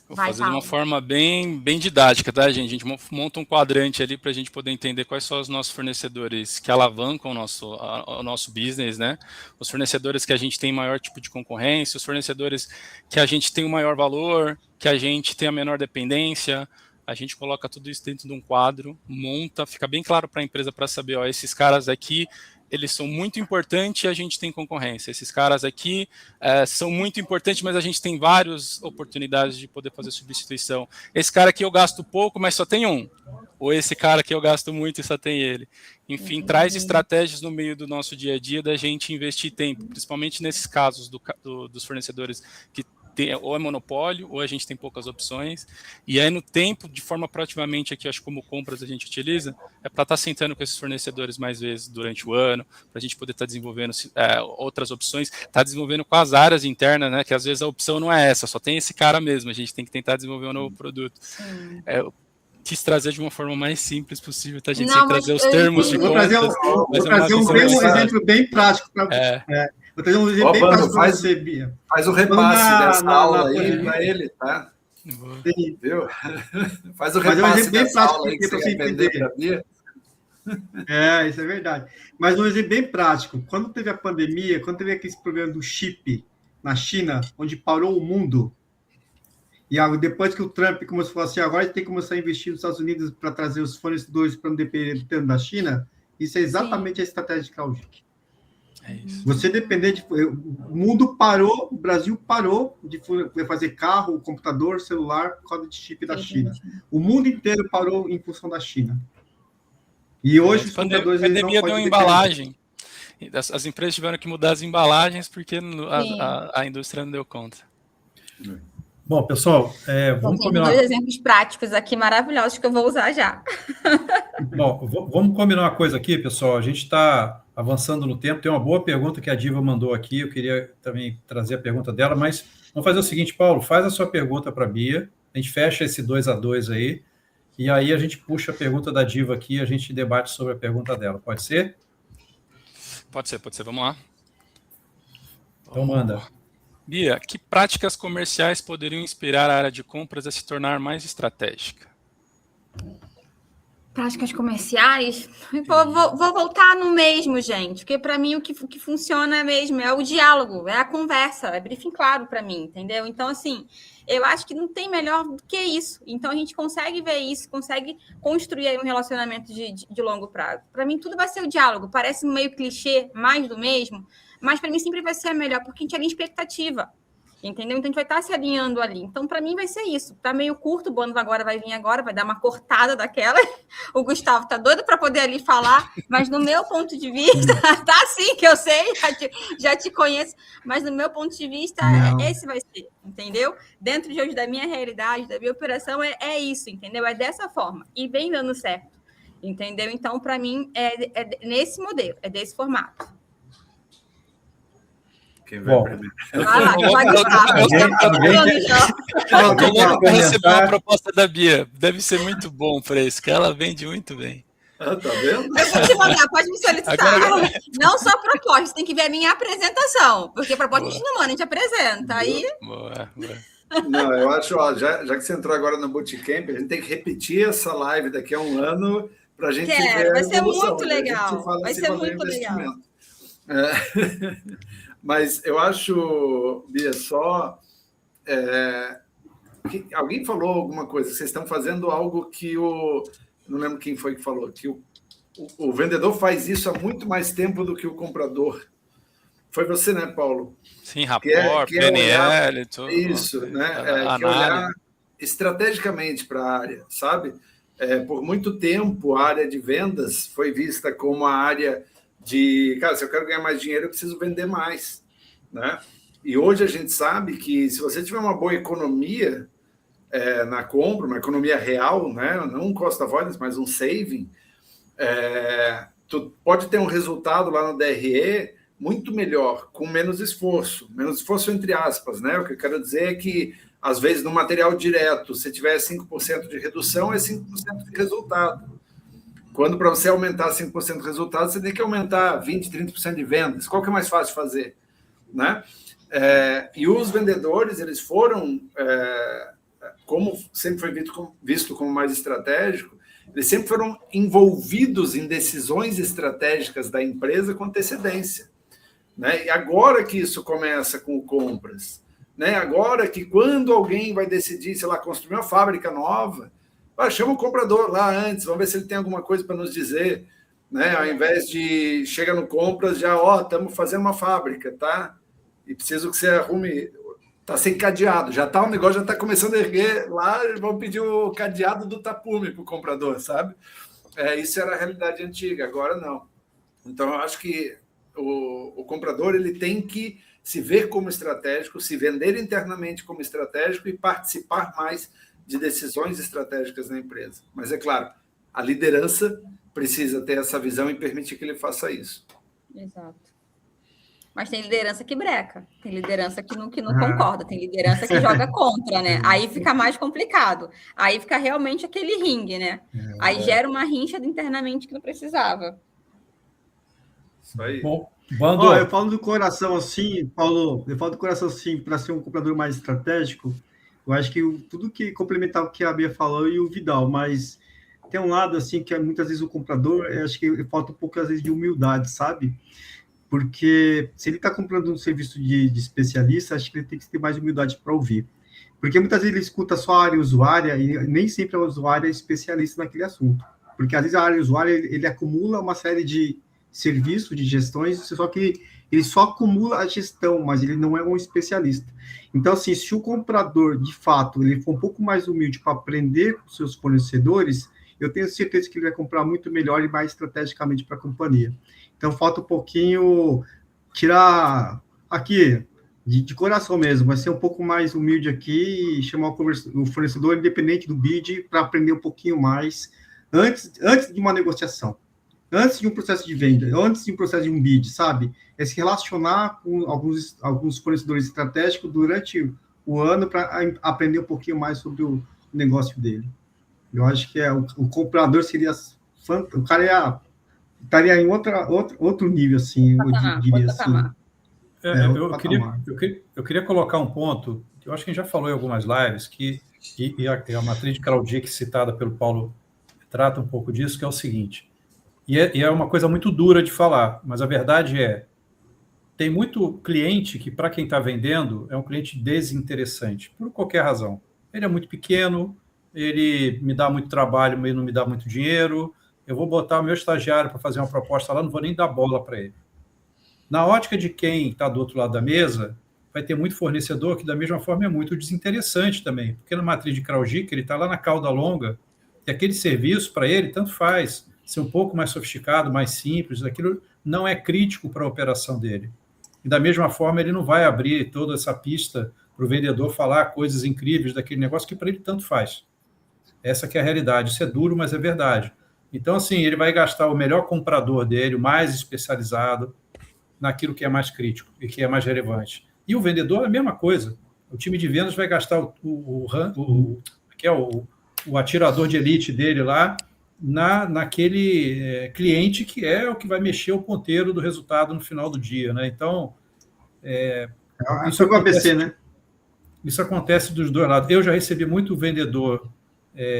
Vou fazer de uma forma bem didática, tá, gente? A gente monta um quadrante ali para a gente poder entender quais são os nossos fornecedores que alavancam o nosso business, né? Os fornecedores que a gente tem maior tipo de concorrência, os fornecedores que a gente tem o maior valor, que a gente tem a menor dependência. A gente coloca tudo isso dentro de um quadro, monta, fica bem claro para a empresa para saber, ó, esses caras aqui, eles são muito importantes e a gente tem concorrência. Esses caras aqui são muito importantes, mas a gente tem várias oportunidades de poder fazer substituição. Esse cara aqui eu gasto pouco, mas só tem um. Ou esse cara aqui eu gasto muito e só tem ele. Enfim, traz estratégias no meio do nosso dia a dia da gente investir tempo, principalmente nesses casos dos fornecedores que ou é monopólio, ou a gente tem poucas opções, e aí no tempo, de forma proativamente aqui, acho que como compras a gente utiliza, é para estar sentando com esses fornecedores mais vezes durante o ano, para a gente poder estar desenvolvendo outras opções, estar desenvolvendo com as áreas internas, né, que às vezes a opção não é essa, só tem esse cara mesmo, a gente tem que tentar desenvolver um novo produto. Quis trazer de uma forma mais simples possível, tá, gente? Sem trazer os termos de contas. Vou trazer um exemplo bem prático para Vou trazer um exemplo bem prático para você, Bia. Faz o repasse dessa aula aí para ele, tá? Viu? Faz o repasse dessa aula aí que você entender para Bia. Isso é verdade. Mas um exemplo bem prático. Quando teve a pandemia, quando teve aquele problema do chip na China, onde parou o mundo, e depois que o Trump começou a falar assim, agora tem que começar a investir nos Estados Unidos para trazer os fornecedores para não depender tanto da China, isso é exatamente a estratégia de CrowdGeek. Você depender o mundo parou, o Brasil parou de fazer carro, computador, celular por causa de chip da China. O mundo inteiro parou em função da China. E hoje os computadores... A pandemia deu embalagem. As empresas tiveram que mudar as embalagens porque a indústria não deu conta. Bom, pessoal, vamos combinar... Tem 2 exemplos práticos aqui maravilhosos que eu vou usar já. Bom, vamos combinar uma coisa aqui, pessoal. A gente está avançando no tempo. Tem uma boa pergunta que a Diva mandou aqui. Eu queria também trazer a pergunta dela, mas vamos fazer o seguinte, Paulo, faz a sua pergunta para a Bia. A gente fecha esse 2-2 aí, e aí a gente puxa a pergunta da Diva aqui e a gente debate sobre a pergunta dela. Pode ser? Pode ser. Vamos lá. Então, manda. Bia, que práticas comerciais poderiam inspirar a área de compras a se tornar mais estratégica? Práticas comerciais? Vou voltar no mesmo, gente, porque para mim o que funciona mesmo é o diálogo, é a conversa, é briefing claro para mim, entendeu? Então, assim, eu acho que não tem melhor do que isso. Então, a gente consegue ver isso, consegue construir aí um relacionamento de longo prazo. Para mim, tudo vai ser o diálogo. Parece meio clichê, mais do mesmo, mas para mim sempre vai ser a melhor, porque a gente alinha expectativa. Entendeu? Então, a gente vai estar se alinhando ali. Então, para mim, vai ser isso. Tá meio curto, o Bono agora vai vir agora, vai dar uma cortada daquela. O Gustavo tá doido para poder ali falar, mas no meu ponto de vista, tá sim, que eu sei, já te conheço, mas no meu ponto de vista, esse vai ser, entendeu? Dentro de hoje, da minha realidade, da minha operação, é isso, entendeu? É dessa forma. E vem dando certo, entendeu? Então, para mim, é nesse modelo, é desse formato. Quem vai primeiro? Vou receber uma proposta da Bia. Deve ser muito bom para isso, que ela vende muito bem. Tá vendo? Eu vou te mandar, pode me solicitar. Agora... Não só proposta, tem que ver a minha apresentação. Porque proposta a gente não manda, a gente apresenta. Aí... Boa. Não, eu acho, ó, já que você entrou agora no Bootcamp, a gente tem que repetir essa live daqui a um ano para a gente ver. Vai ser muito legal. Vai ser muito legal. Mas eu acho, Bia, só... alguém falou alguma coisa, vocês estão fazendo algo que não lembro quem foi que falou, que o vendedor faz isso há muito mais tempo do que o comprador. Foi você, né, Paulo? Sim, rapport, PNL, tudo. Isso, né? Que é olhar estrategicamente para a área, sabe? Por muito tempo, a área de vendas foi vista como a área de, cara, se eu quero ganhar mais dinheiro, eu preciso vender mais, né? E hoje a gente sabe que se você tiver uma boa economia na compra, uma economia real, né? Não um cost avoidance, mas um saving, tu pode ter um resultado lá no DRE muito melhor, com menos esforço entre aspas, né? O que eu quero dizer é que, às vezes, no material direto, se tiver 5% de redução, é 5% de resultado. Quando para você aumentar 5% de resultado, você tem que aumentar 20%, 30% de vendas. Qual que é mais fácil de fazer? Né? E os vendedores, eles foram, como sempre foi visto como mais estratégico, eles sempre foram envolvidos em decisões estratégicas da empresa com antecedência. Né? E agora que isso começa com compras, né? Agora que quando alguém vai decidir, sei lá, construir uma fábrica nova, chama o comprador lá antes, vamos ver se ele tem alguma coisa para nos dizer, né? Ao invés de chega no compras, já, estamos fazendo uma fábrica, tá? E preciso que você arrume, tá sem cadeado, já tá, o negócio já está começando a erguer lá, vão pedir o cadeado do tapume para o comprador, sabe? Isso era a realidade antiga, agora não. Então, eu acho que o comprador ele tem que se ver como estratégico, se vender internamente como estratégico e participar mais de decisões estratégicas na empresa. Mas, é claro, a liderança precisa ter essa visão e permitir que ele faça isso. Exato. Mas tem liderança que breca, tem liderança que não concorda, tem liderança que joga contra, né? Aí fica mais complicado. Aí fica realmente aquele ringue, né? Aí gera uma rincha internamente que não precisava. Isso aí. Bom, eu falo do coração assim, Paulo, para ser um comprador mais estratégico, eu acho que tudo que complementar o que a Bia falou e o Vidal, mas tem um lado assim que muitas vezes o comprador, eu acho que falta um pouco às vezes de humildade, sabe? Porque se ele está comprando um serviço de especialista, acho que ele tem que ter mais humildade para ouvir. Porque muitas vezes ele escuta só a área usuária e nem sempre a usuária é especialista naquele assunto. Porque às vezes a área usuária ele acumula uma série de serviços, de gestões, só que ele só acumula a gestão, mas ele não é um especialista. Então, assim, se o comprador, de fato, ele for um pouco mais humilde para aprender com seus fornecedores, eu tenho certeza que ele vai comprar muito melhor e mais estrategicamente para a companhia. Então, falta um pouquinho tirar aqui, de coração mesmo, vai ser um pouco mais humilde aqui e chamar o fornecedor independente do bid para aprender um pouquinho mais antes de uma negociação. Antes de um processo de venda, antes de um processo de um bid, sabe? É se relacionar com alguns fornecedores estratégicos durante o ano para aprender um pouquinho mais sobre o negócio dele. Eu acho que o comprador seria... O cara estaria em outro nível, assim, eu diria assim. Eu queria colocar um ponto, que eu acho que a gente já falou em algumas lives, e a matriz de Kraudic citada pelo Paulo trata um pouco disso, que é o seguinte... E é uma coisa muito dura de falar, mas a verdade tem muito cliente que, para quem está vendendo, é um cliente desinteressante, por qualquer razão. Ele é muito pequeno, ele me dá muito trabalho, mas não me dá muito dinheiro, eu vou botar o meu estagiário para fazer uma proposta lá, não vou nem dar bola para ele. Na ótica de quem está do outro lado da mesa, vai ter muito fornecedor que, da mesma forma, é muito desinteressante também, porque na matriz de Kraujic, ele está lá na cauda longa, e aquele serviço, para ele, tanto faz ser um pouco mais sofisticado, mais simples, aquilo não é crítico para a operação dele. E, da mesma forma, ele não vai abrir toda essa pista para o vendedor falar coisas incríveis daquele negócio que para ele tanto faz. Essa que é a realidade. Isso é duro, mas é verdade. Então, assim, ele vai gastar o melhor comprador dele, o mais especializado, naquilo que é mais crítico e que é mais relevante. E o vendedor é a mesma coisa. O time de vendas vai gastar o atirador de elite dele lá naquele cliente que é o que vai mexer o ponteiro do resultado no final do dia, né? Então, isso é o ABC, né? Isso acontece dos dois lados. Eu já recebi muito vendedor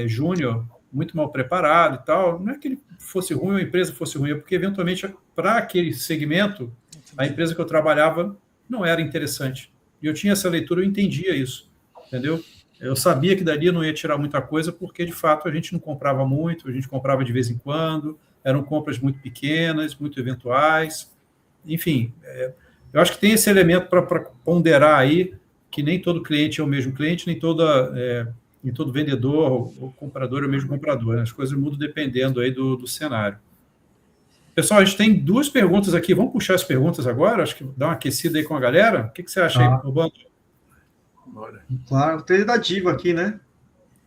júnior, muito mal preparado e tal. Não é que ele fosse ruim ou a empresa fosse ruim, é porque, eventualmente, para aquele segmento, a empresa que eu trabalhava não era interessante. E eu tinha essa leitura, eu entendia isso, entendeu? Eu sabia que dali eu não ia tirar muita coisa, porque, de fato, a gente não comprava muito, a gente comprava de vez em quando, eram compras muito pequenas, muito eventuais. Enfim, eu acho que tem esse elemento para ponderar aí, que nem todo cliente é o mesmo cliente, nem todo vendedor ou comprador é o mesmo comprador, né? As coisas mudam dependendo aí do cenário. Pessoal, a gente tem 2 perguntas aqui. Vamos puxar as perguntas agora? Acho que dá uma aquecida aí com a galera. O que você acha aí, Bando? Bora. Claro, tem da Diva aqui, né?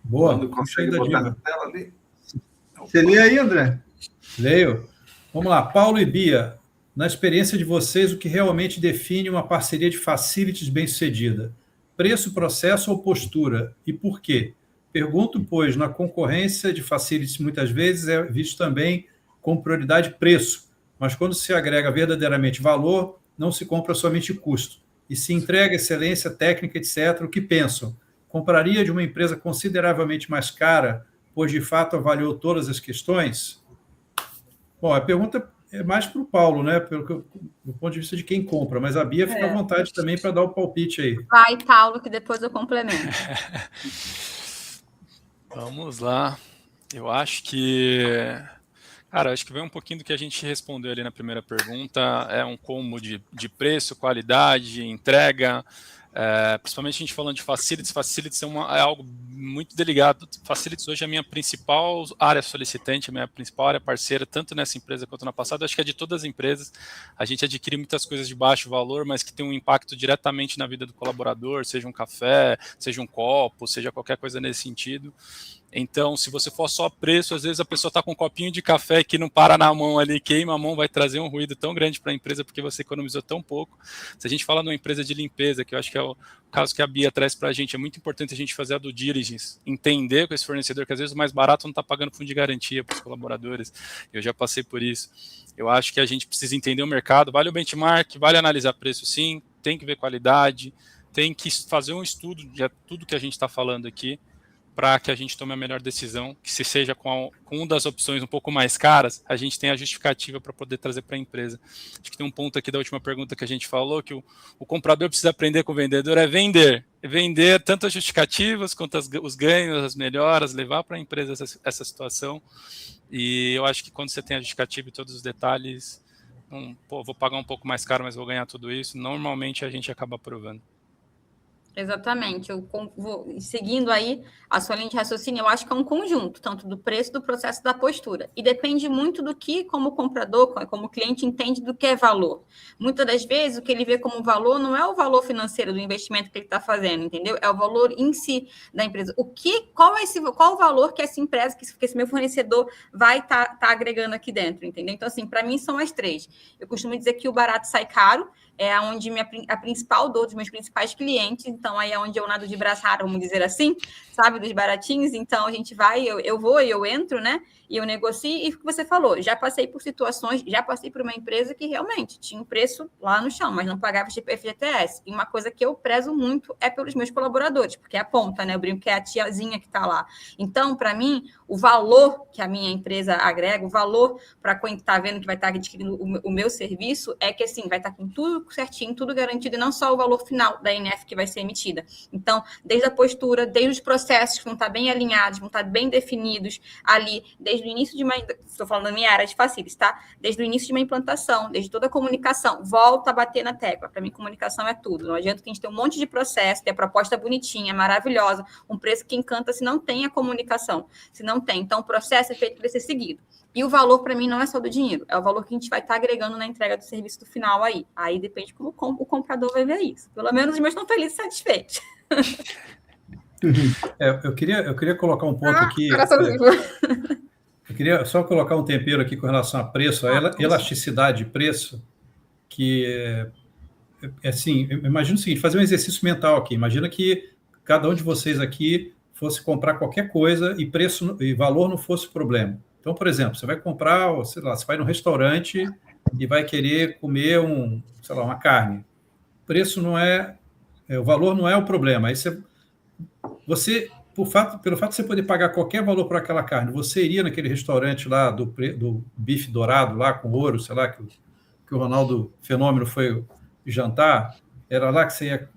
Boa. Quando consegue botar na tela ali. Você lê aí, André? Leio. Vamos lá. Paulo e Bia, na experiência de vocês, o que realmente define uma parceria de facilities bem-sucedida? Preço, processo ou postura? E por quê? Pergunto, pois, na concorrência de facilities, muitas vezes é visto também com prioridade preço, mas quando se agrega verdadeiramente valor, não se compra somente custo, e se entrega excelência técnica, etc. O que pensam? Compraria de uma empresa consideravelmente mais cara, pois de fato avaliou todas as questões? Bom, a pergunta é mais para o Paulo, né? Do ponto de vista de quem compra, mas a Bia fica à vontade também para dar o palpite aí. Vai, Paulo, que depois eu complemento. Vamos lá. Eu acho que... Cara, acho que vem um pouquinho do que a gente respondeu ali na primeira pergunta. É um combo de preço, qualidade, entrega. Principalmente a gente falando de facilities. Facilities é algo muito delicado. Facilities hoje é a minha principal área solicitante, a minha principal área parceira, tanto nessa empresa quanto na passada. Acho que é de todas as empresas. A gente adquire muitas coisas de baixo valor, mas que tem um impacto diretamente na vida do colaborador, seja um café, seja um copo, seja qualquer coisa nesse sentido. Então, se você for só preço, às vezes a pessoa está com um copinho de café que não para na mão ali, queima a mão, vai trazer um ruído tão grande para a empresa porque você economizou tão pouco. Se a gente fala numa empresa de limpeza, que eu acho que é o caso que a Bia traz para a gente, é muito importante a gente fazer a due diligence, entender com esse fornecedor que às vezes o mais barato não está pagando fundo de garantia para os colaboradores. Eu já passei por isso. Eu acho que a gente precisa entender o mercado, vale o benchmark, vale analisar preço sim, tem que ver qualidade, tem que fazer um estudo de tudo que a gente está falando aqui, para que a gente tome a melhor decisão, que se seja com uma das opções um pouco mais caras, a gente tem a justificativa para poder trazer para a empresa. Acho que tem um ponto aqui da última pergunta que a gente falou, que o comprador precisa aprender com o vendedor, é vender tanto as justificativas quanto os ganhos, as melhoras, levar para a empresa essa situação, e eu acho que quando você tem a justificativa e todos os detalhes, vou pagar um pouco mais caro, mas vou ganhar tudo isso, normalmente a gente acaba aprovando. Exatamente. Seguindo aí a sua linha de raciocínio, eu acho que é um conjunto, tanto do preço, do processo, da postura. E depende muito do que, como comprador, como cliente, entende do que é valor. Muitas das vezes, o que ele vê como valor não é o valor financeiro do investimento que ele está fazendo, entendeu? É o valor em si da empresa. Qual o valor que essa empresa, que esse meu fornecedor vai estar agregando aqui dentro, entendeu? Então, assim, para mim são as 3. Eu costumo dizer que o barato sai caro, é onde a principal dor dos meus principais clientes, então aí é onde eu nado de braço raro, vamos dizer assim, sabe, dos baratinhos, então a gente vai, eu vou e eu entro, né, e eu negocio, e o que você falou, já passei por situações, já passei por uma empresa que realmente tinha um preço lá no chão, mas não pagava FGTS, e uma coisa que eu prezo muito é pelos meus colaboradores, porque é a ponta, né, eu brinco que é a tiazinha que está lá, então, para mim, o valor que a minha empresa agrega, o valor para quem está vendo que vai estar adquirindo o meu serviço, é que, assim, vai estar com tudo tudo certinho, tudo garantido, e não só o valor final da NF que vai ser emitida. Então, desde a postura, desde os processos que vão estar bem alinhados, vão estar bem definidos ali, desde o início de uma... Estou falando da minha área de facilities, tá? Desde o início de uma implantação, desde toda a comunicação. Volta a bater na tecla. Para mim, comunicação é tudo. Não adianta que a gente tenha um monte de processo, ter a proposta bonitinha, maravilhosa, um preço que encanta se não tem a comunicação. Se não tem. Então, o processo é feito para ser seguido. E o valor, para mim, não é só do dinheiro. É o valor que a gente vai estar agregando na entrega do serviço do final aí. Aí depende como o comprador vai ver isso. Pelo menos os meus estão felizes e satisfeitos. Eu queria colocar um ponto aqui. Eu queria só colocar um tempero aqui com relação a preço, a elasticidade de preço, que assim, imagina o seguinte, fazer um exercício mental aqui. Imagina que cada um de vocês aqui fosse comprar qualquer coisa e preço e valor não fosse problema. Então, por exemplo, você vai comprar, sei lá, você vai num restaurante e vai querer comer uma carne. O preço não é, o valor não é o problema. Aí você pelo fato de você poder pagar qualquer valor por aquela carne, você iria naquele restaurante lá do bife dourado, lá com ouro, sei lá, que o Ronaldo Fenômeno foi jantar, era lá que você ia...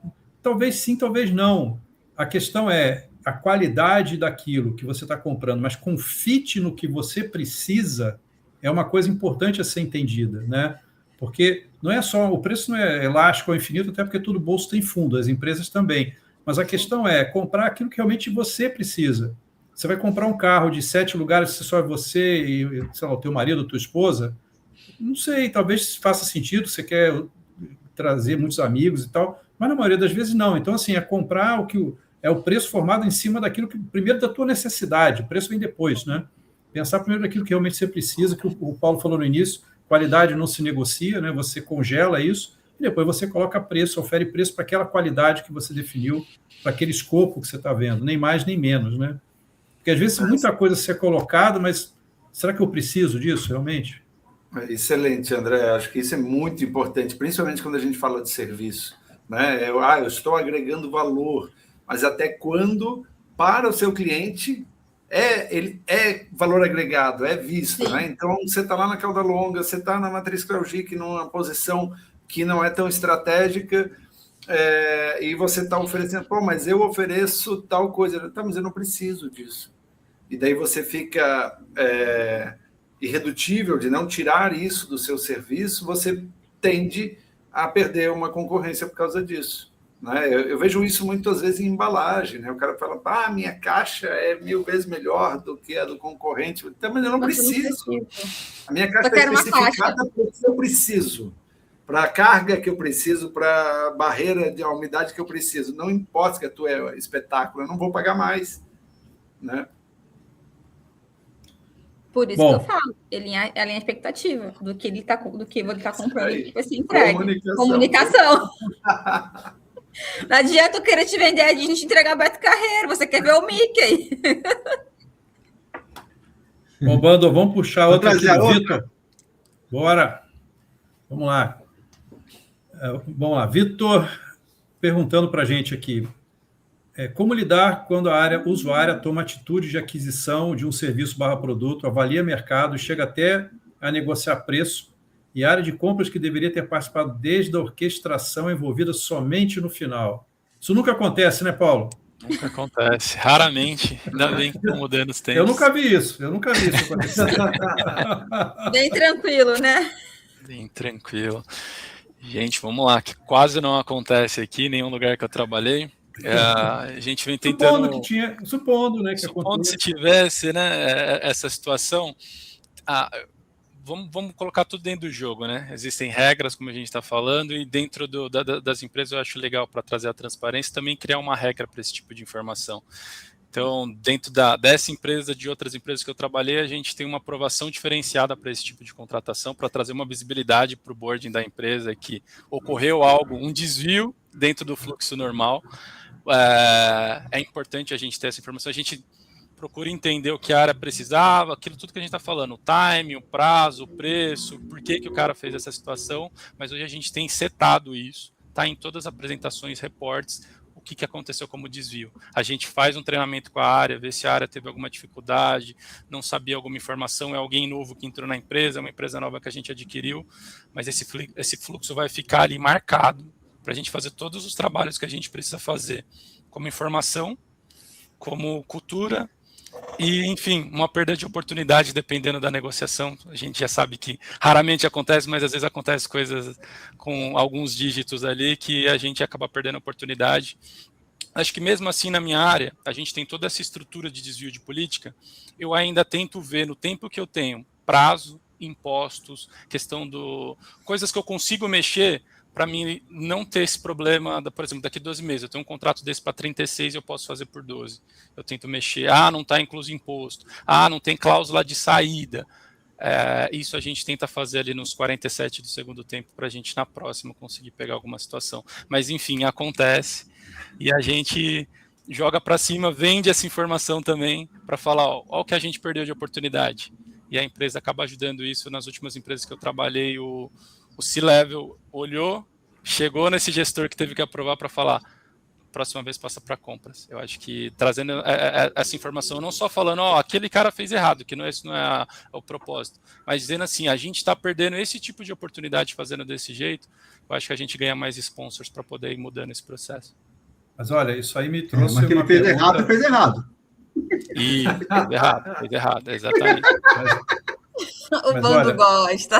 Talvez sim, talvez não. A questão é a qualidade daquilo que você está comprando, mas com fit no que você precisa, é uma coisa importante a ser entendida, né? Porque não é só... O preço não é elástico ou infinito, até porque todo bolso tem fundo, as empresas também. Mas a questão é comprar aquilo que realmente você precisa. Você vai comprar um carro de 7 lugares, se só é você e, sei lá, o teu marido, a tua esposa, não sei, talvez faça sentido, você quer trazer muitos amigos e tal, mas na maioria das vezes não. Então, assim, é comprar é o preço formado em cima daquilo que, primeiro, da tua necessidade, o preço vem depois, né? Pensar primeiro naquilo que realmente você precisa, que o Paulo falou no início, qualidade não se negocia, né? Você congela isso, e depois você coloca preço, ofere preço para aquela qualidade que você definiu, para aquele escopo que você está vendo, nem mais nem menos, né? Porque às vezes muita coisa ser colocada, mas será que eu preciso disso realmente? Excelente, André. Acho que isso é muito importante, principalmente quando a gente fala de serviço, né? Eu estou agregando valor, mas até quando, para o seu cliente, ele é valor agregado, é visto, né? Então, você está lá na cauda longa, você está na matriz Kraujic, numa posição que não é tão estratégica, e você está oferecendo, mas eu ofereço tal coisa, tá, mas eu não preciso disso. E daí você fica irredutível de não tirar isso do seu serviço, você tende a perder uma concorrência por causa disso. Né? Eu vejo isso muitas vezes em embalagem, né? O cara fala, minha caixa é 1000 vezes melhor do que a do concorrente, então, mas eu não preciso. A minha caixa é especificada porque eu preciso. Para a carga que eu preciso, para a barreira de umidade que eu preciso. Não importa que a tua é espetáculo, eu não vou pagar mais. Né? Por isso que eu falo, ele alinha a expectativa do que ele está comprando e que vai ser entregue. Comunicação. Não adianta eu querer te vender a Disney e te entregar Beto Carreiro, você quer ver o Mickey. Bom, Bando, vamos puxar outra aqui do Vitor. Bora. Vamos lá. Vitor perguntando para a gente aqui, como lidar quando a área usuária toma atitude de aquisição de um serviço / produto, avalia mercado, chega até a negociar preço, e a área de compras que deveria ter participado desde a orquestração envolvida somente no final. Isso nunca acontece, né, Paulo? Nunca acontece, raramente, ainda bem que estão mudando os tempos. Eu nunca vi isso acontecer. Bem tranquilo, né? Bem tranquilo. Gente, vamos lá, que quase não acontece aqui em nenhum lugar que eu trabalhei. A gente vem tentando... Supondo, né, que se tivesse, né, essa situação... Vamos colocar tudo dentro do jogo, né? Existem regras, como a gente está falando, e dentro das empresas eu acho legal, para trazer a transparência, também criar uma regra para esse tipo de informação. Então, dentro dessa empresa, de outras empresas que eu trabalhei, a gente tem uma aprovação diferenciada para esse tipo de contratação, para trazer uma visibilidade para o boarding da empresa que ocorreu algo, um desvio dentro do fluxo normal. É importante a gente ter essa informação, a gente procura entender o que a área precisava, aquilo tudo que a gente está falando, o time, o prazo, o preço, por que o cara fez essa situação, mas hoje a gente tem setado isso, está em todas as apresentações, reportes, o que aconteceu como desvio. A gente faz um treinamento com a área, vê se a área teve alguma dificuldade, não sabia alguma informação, é alguém novo que entrou na empresa, é uma empresa nova que a gente adquiriu, mas esse fluxo vai ficar ali marcado para a gente fazer todos os trabalhos que a gente precisa fazer, como informação, como cultura, e, enfim, uma perda de oportunidade dependendo da negociação. A gente já sabe que raramente acontece, mas às vezes acontece coisas com alguns dígitos ali que a gente acaba perdendo a oportunidade. Acho que mesmo assim na minha área, a gente tem toda essa estrutura de desvio de política, eu ainda tento ver no tempo que eu tenho, prazo, impostos, questão do... coisas que eu consigo mexer, para mim não ter esse problema, por exemplo, daqui 12 meses, eu tenho um contrato desse para 36 e eu posso fazer por 12. Eu tento mexer, não está incluso imposto, não tem cláusula de saída. Isso a gente tenta fazer ali nos 47 do segundo tempo para a gente na próxima conseguir pegar alguma situação. Mas enfim, acontece e a gente joga para cima, vende essa informação também para falar, ó o que a gente perdeu de oportunidade. E a empresa acaba ajudando isso. Nas últimas empresas que eu trabalhei, o C-Level olhou, chegou nesse gestor que teve que aprovar para falar, próxima vez passa para compras. Eu acho que trazendo essa informação, não só falando, aquele cara fez errado, que esse não é o propósito, mas dizendo assim, a gente está perdendo esse tipo de oportunidade fazendo desse jeito, eu acho que a gente ganha mais sponsors para poder ir mudando esse processo. Mas olha, isso aí me trouxe mas que ele fez errado, fez errado. E fez errado, exatamente. O bando gosta.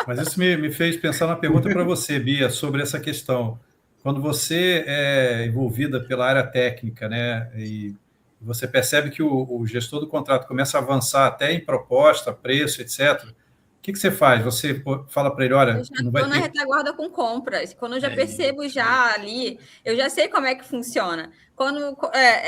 Mas isso me fez pensar na pergunta para você, Bia, sobre essa questão. Quando você é envolvida pela área técnica, né, e você percebe que o gestor do contrato começa a avançar até em proposta, preço, etc., o que você faz? Você fala para ele, olha... Eu já estou na retaguarda com compras. Quando eu já percebo já ali, eu já sei como é que funciona. Quando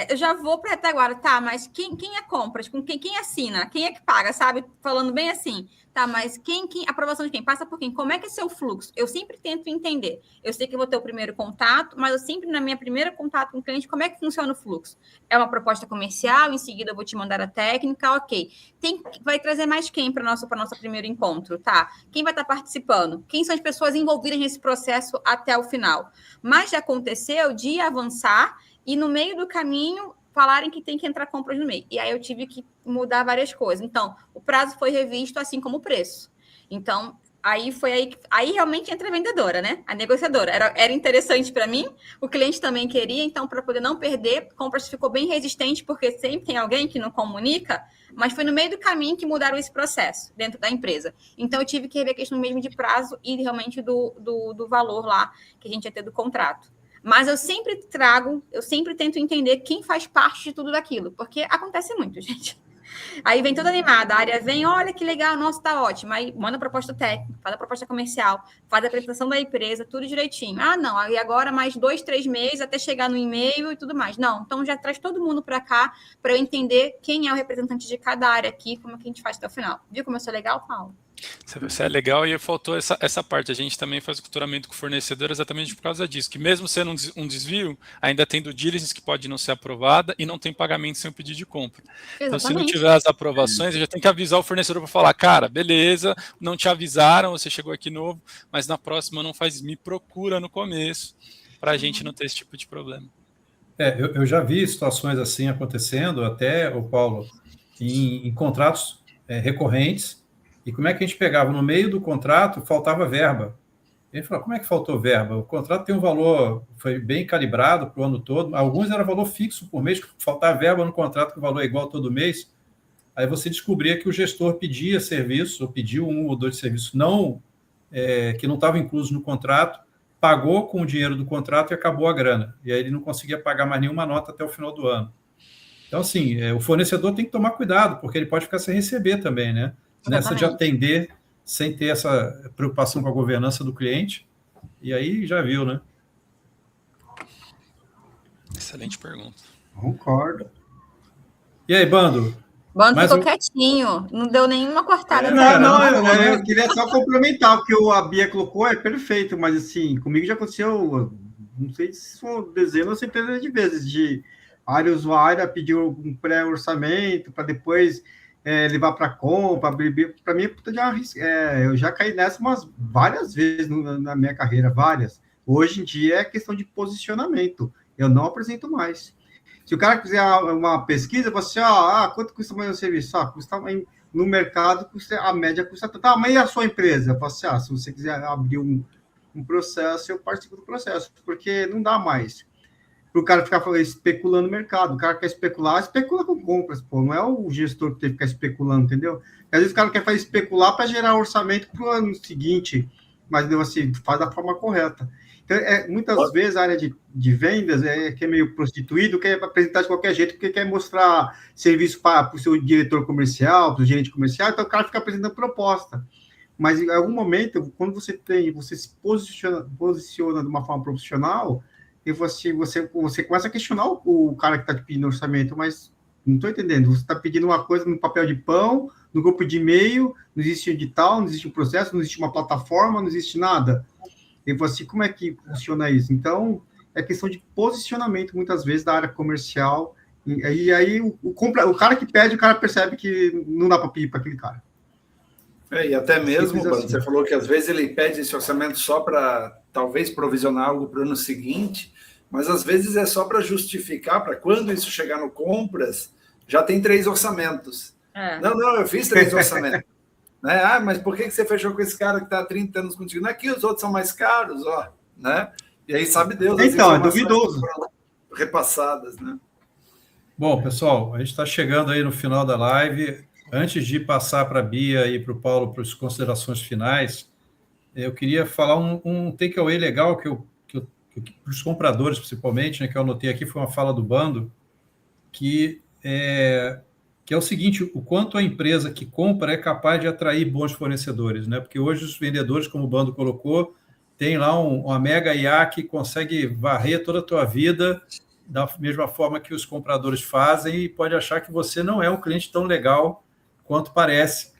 eu já vou para a retaguarda, tá, mas quem é compras? Com quem assina? Quem é que paga, sabe? Falando bem assim, tá, mas aprovação de quem? Passa por quem? Como é que é seu fluxo? Eu sempre tento entender. Eu sei que eu vou ter o primeiro contato, mas eu sempre, na minha primeira contato com o cliente, como é que funciona o fluxo? É uma proposta comercial, em seguida eu vou te mandar a técnica, ok. Vai trazer mais quem para nosso primeiro encontro, tá? Quem vai estar participando? Quem são as pessoas envolvidas nesse processo até o final? Mas já aconteceu de avançar e no meio do caminho falarem que tem que entrar compras no meio. E aí eu tive que mudar várias coisas. Então, o prazo foi revisto, assim como o preço. Então, aí realmente entra a vendedora, né? A negociadora. Era interessante para mim, o cliente também queria, então, para poder não perder, compras ficou bem resistente, porque sempre tem alguém que não comunica, mas foi no meio do caminho que mudaram esse processo dentro da empresa. Então, eu tive que rever a questão mesmo de prazo e realmente do valor lá que a gente ia ter do contrato. Mas eu sempre tento entender quem faz parte de tudo daquilo, porque acontece muito, gente. Aí vem toda animada, a área vem, olha que legal, nossa, tá ótimo. Aí manda a proposta técnica, faz a proposta comercial, faz a apresentação da empresa, tudo direitinho. Não, aí agora mais 2, 3 meses até chegar no e-mail e tudo mais. Não, então já traz todo mundo para cá para eu entender quem é o representante de cada área aqui, como é que a gente faz até o final. Viu como eu sou legal, Paulo? Você é legal e faltou essa parte. A gente também faz o culturamento com o fornecedor exatamente por causa disso, que mesmo sendo um desvio, ainda tem due diligence que pode não ser aprovada e não tem pagamento sem o pedido de compra. Exatamente. Então, se não tiver as aprovações, eu já tenho que avisar o fornecedor para falar, cara, beleza, não te avisaram, você chegou aqui novo, mas na próxima não faz, me procura no começo, para a gente não ter esse tipo de problema. Eu já vi situações assim acontecendo, até, o Paulo, em contratos recorrentes. E como é que a gente pegava? No meio do contrato, faltava verba. E a gente falou, como é que faltou verba? O contrato tem um valor, foi bem calibrado para o ano todo. Alguns era valor fixo por mês, faltava verba no contrato, que o valor é igual todo mês. Aí você descobria que o gestor pedia serviço, ou pediu 1 ou 2 serviços que não estavam inclusos no contrato, pagou com o dinheiro do contrato e acabou a grana. E aí ele não conseguia pagar mais nenhuma nota até o final do ano. Então, assim, o fornecedor tem que tomar cuidado, porque ele pode ficar sem receber também, né? Nessa de atender sem ter essa preocupação com a governança do cliente. E aí já viu, né? Excelente pergunta. Concordo. E aí, Bando? Bando ficou quietinho, não deu nenhuma cortada. Eu queria só complementar, porque a Bia colocou, é perfeito, mas assim, comigo já aconteceu, não sei se são dezenas ou centenas de vezes, de área usuária pedir um pré-orçamento para depois levar para compra, para mim, eu já caí nessa várias vezes na minha carreira, várias. Hoje em dia é questão de posicionamento. eu não apresento mais. Se o cara quiser uma pesquisa, você, quanto custa mais um serviço? Custa no mercado, a média custa tanto. Mas e a sua empresa? Eu falo assim, se você quiser abrir um processo, eu participo do processo, porque não dá mais para o cara ficar especulando no mercado. O cara quer especula com compras, pô, não é o gestor que tem que ficar especulando, entendeu? Às vezes o cara quer fazer especular para gerar orçamento para o ano seguinte, mas assim, faz da forma correta. Então, muitas vezes a área de vendas que é meio prostituído, quer apresentar de qualquer jeito, porque quer mostrar serviço para o seu diretor comercial, para o gerente comercial, então o cara fica apresentando proposta. Mas em algum momento, quando você se posiciona de uma forma profissional, e você começa a questionar o cara que está te pedindo orçamento, mas não estou entendendo, você está pedindo uma coisa no papel de pão, no grupo de e-mail, não existe edital, não existe um processo, não existe uma plataforma, não existe nada. E você, como é que funciona isso? Então, é questão de posicionamento, muitas vezes, da área comercial, e aí o cara que pede, o cara percebe que não dá para pedir para aquele cara. E até mesmo, assim. Você falou que às vezes ele pede esse orçamento só para, talvez, provisionar algo para o ano seguinte, mas às vezes é só para justificar, para quando isso chegar no compras, já tem 3 orçamentos. Não, eu fiz 3 orçamentos. Né? Mas por que você fechou com esse cara que está há 30 anos contigo? Não é que os outros são mais caros, né? E aí sabe Deus. Então, é duvidoso. Repassadas, né? Bom, pessoal, a gente está chegando aí no final da live. Antes de passar para a Bia e para o Paulo para as considerações finais, eu queria falar um takeaway legal que para os compradores, principalmente, né, que eu anotei aqui, foi uma fala do Bando, que é o seguinte: o quanto a empresa que compra é capaz de atrair bons fornecedores, né? Porque hoje os vendedores, como o Bando colocou, tem lá uma mega IA que consegue varrer toda a tua vida da mesma forma que os compradores fazem e pode achar que você não é um cliente tão legal quanto parece.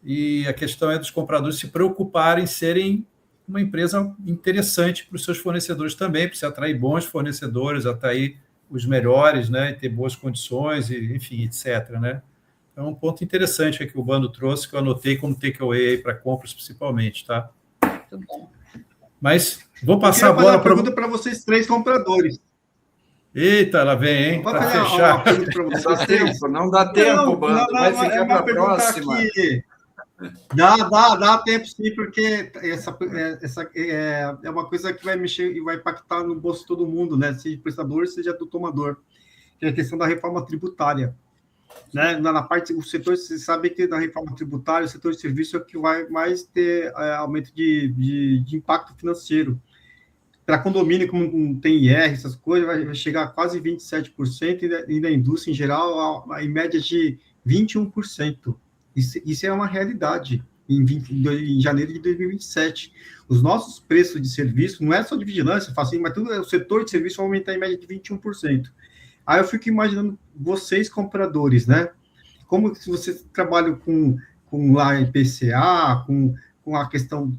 E a questão é dos compradores se preocuparem em serem uma empresa interessante para os seus fornecedores também, para você atrair bons fornecedores, atrair os melhores, né, e ter boas condições, e, enfim, etc. Né? É um ponto interessante que o Bando trouxe, que eu anotei como takeaway para compras, principalmente. Tá? Muito bom. Mas vou passar a bola para... pergunta para vocês 3 compradores. Eita, lá vem, hein? Para fechar. Uma pergunta para vocês. Não dá tempo, Bando. Vai ficar para a próxima. Dá tempo sim, porque essa é uma coisa que vai mexer e vai impactar no bolso de todo mundo, né? Seja prestador, seja do tomador, que é a questão da reforma tributária. Né? Na parte, o setor, você sabe que na reforma tributária, o setor de serviço é o que vai mais ter aumento de impacto financeiro. Para condomínio, como não tem IR, essas coisas, vai chegar a quase 27%, e na indústria em geral, em média de 21%. Isso é uma realidade em janeiro de 2027. Os nossos preços de serviço, não é só de vigilância, assim, mas tudo, o setor de serviço vai aumentar em média de 21%. Aí eu fico imaginando vocês, compradores, né? Como se vocês trabalham com lá IPCA, com a questão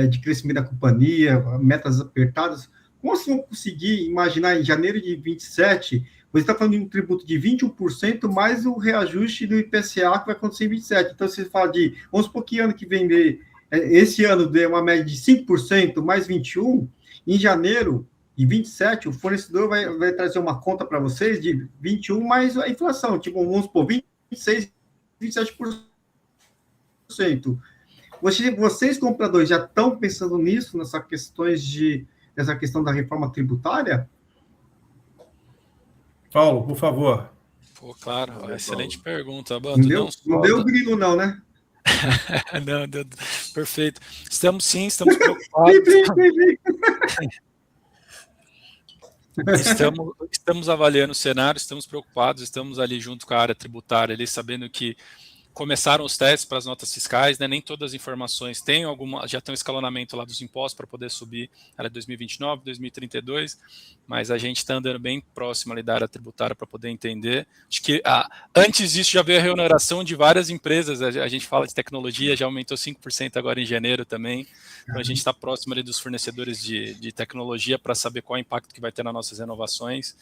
de crescimento da companhia, metas apertadas, como vocês vão conseguir imaginar em janeiro de 27, você está falando de um tributo de 21% mais o reajuste do IPCA que vai acontecer em 27. Então, você fala vamos supor que ano que vem, esse ano dê uma média de 5% mais 21%, em janeiro de 27, o fornecedor vai trazer uma conta para vocês de 21% mais a inflação, tipo, vamos supor, 26%, 27%. Vocês, compradores, já estão pensando nisso, nessa questão da reforma tributária? Paulo, por favor. Pô, claro, excelente pergunta, Bando. Não deu grilo, não, né? Não, perfeito. Estamos preocupados. Estamos avaliando o cenário, estamos preocupados, estamos ali junto com a área tributária, ali sabendo que começaram os testes para as notas fiscais, né? Nem todas as informações têm já tem um escalonamento lá dos impostos para poder subir, era 2029, 2032, mas a gente está andando bem próximo ali da área tributária para poder entender. Acho que antes disso já veio a reoneração de várias empresas, a gente fala de tecnologia, já aumentou 5% agora em janeiro também, então a gente está próximo ali dos fornecedores de tecnologia para saber qual é o impacto que vai ter nas nossas renovações.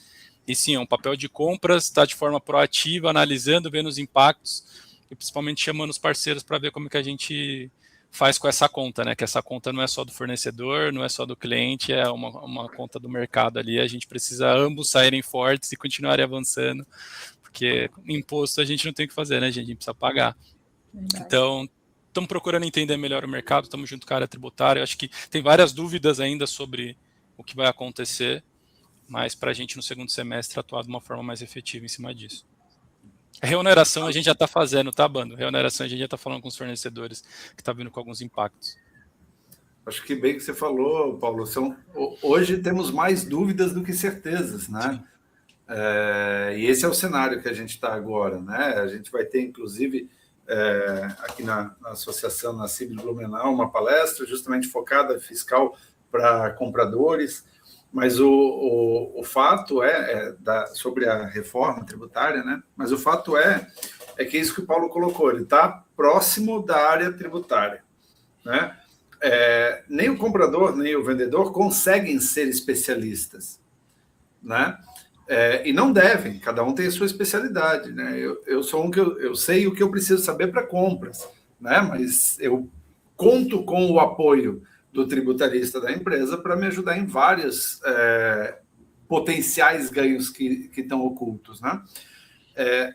E sim, é um papel de compras, está de forma proativa, analisando, vendo os impactos, e principalmente chamando os parceiros para ver como que a gente faz com essa conta, né? Que essa conta não é só do fornecedor, não é só do cliente, é uma conta do mercado ali. A gente precisa ambos saírem fortes e continuarem avançando, porque imposto a gente não tem o que fazer, né, gente? A gente precisa pagar. Verdade. Então, estamos procurando entender melhor o mercado, estamos junto com a área tributária. Eu acho que tem várias dúvidas ainda sobre o que vai acontecer, mas para a gente no segundo semestre atuar de uma forma mais efetiva em cima disso. A reoneração a gente já está fazendo, tá, Bando? Reoneração a gente já está falando com os fornecedores, que está vindo com alguns impactos. Acho que bem que você falou, Paulo. Hoje temos mais dúvidas do que certezas, né? E esse é o cenário que a gente está agora, né? A gente vai ter, inclusive, aqui na associação, na CIB Blumenau, uma palestra justamente focada fiscal para compradores. Mas o fato sobre a reforma tributária, né? Mas o fato é que isso que o Paulo colocou, ele está próximo da área tributária, né? Nem o comprador, nem o vendedor conseguem ser especialistas, né? E não devem, cada um tem a sua especialidade, né? Eu sou eu sei o que eu preciso saber para compras, né? Mas eu conto com o apoio do tributarista da empresa para me ajudar em vários potenciais ganhos que estão ocultos, né?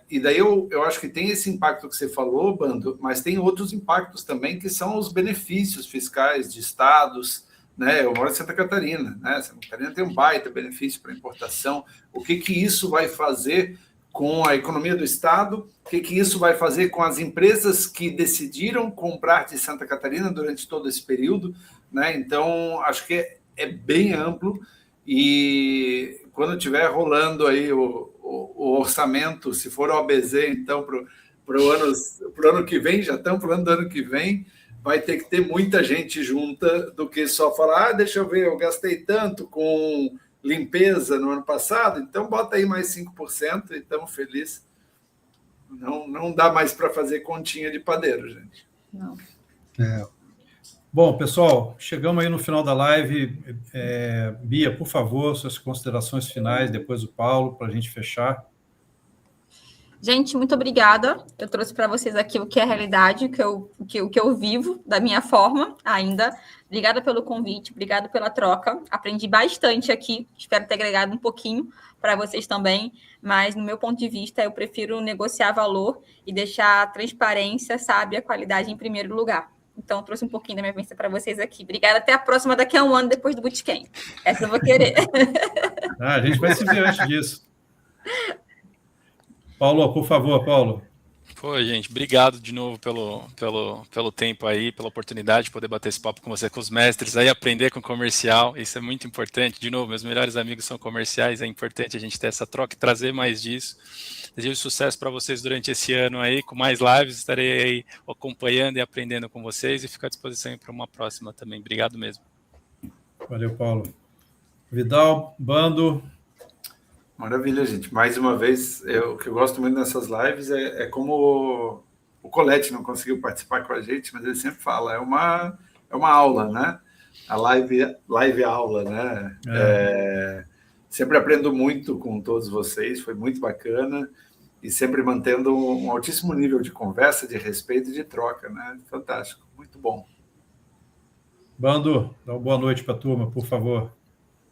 E daí eu acho que tem esse impacto que você falou, Bando, mas tem outros impactos também, que são os benefícios fiscais de estados, né? Eu moro em Santa Catarina, né? Santa Catarina tem um baita benefício para importação. O que isso vai fazer com a economia do estado? O que isso vai fazer com as empresas que decidiram comprar de Santa Catarina durante todo esse período, né? Então, acho que é bem amplo, e quando estiver rolando aí o orçamento, se for o OBZ, então, para o ano que vem, já estamos falando do ano que vem, vai ter que ter muita gente junta do que só falar, deixa eu ver, eu gastei tanto com limpeza no ano passado, então bota aí mais 5% e estamos felizes. Não dá mais para fazer continha de padeiro, gente. Não. Bom, pessoal, chegamos aí no final da live. Bia, por favor, suas considerações finais, depois o Paulo, para a gente fechar. Gente, muito obrigada. Eu trouxe para vocês aqui o que é a realidade, o que eu vivo da minha forma ainda. Obrigada pelo convite, obrigada pela troca. Aprendi bastante aqui, espero ter agregado um pouquinho para vocês também, mas no meu ponto de vista, eu prefiro negociar valor e deixar a transparência, sabe, a qualidade em primeiro lugar. Então, eu trouxe um pouquinho da minha vivência para vocês aqui. Obrigada, até a próxima daqui a um ano, depois do Bootcamp. Essa eu vou querer. A gente vai se ver antes disso. Paulo, por favor, Paulo. Pô, gente, obrigado de novo pelo tempo aí, pela oportunidade de poder bater esse papo com você, com os mestres, aí aprender com comercial, isso é muito importante. De novo, meus melhores amigos são comerciais, é importante a gente ter essa troca e trazer mais disso. Desejo sucesso para vocês durante esse ano aí, com mais lives, estarei aí acompanhando e aprendendo com vocês e fico à disposição para uma próxima também. Obrigado mesmo. Valeu, Paulo. Vidal, Bando. Maravilha, gente. Mais uma vez, o que eu gosto muito nessas lives é como o Colete não conseguiu participar com a gente, mas ele sempre fala, é uma aula, né? A live aula, né? Sempre aprendo muito com todos vocês, foi muito bacana, e sempre mantendo um altíssimo nível de conversa, de respeito e de troca, né? Fantástico, muito bom. Bando, dá uma boa noite para a turma, por favor.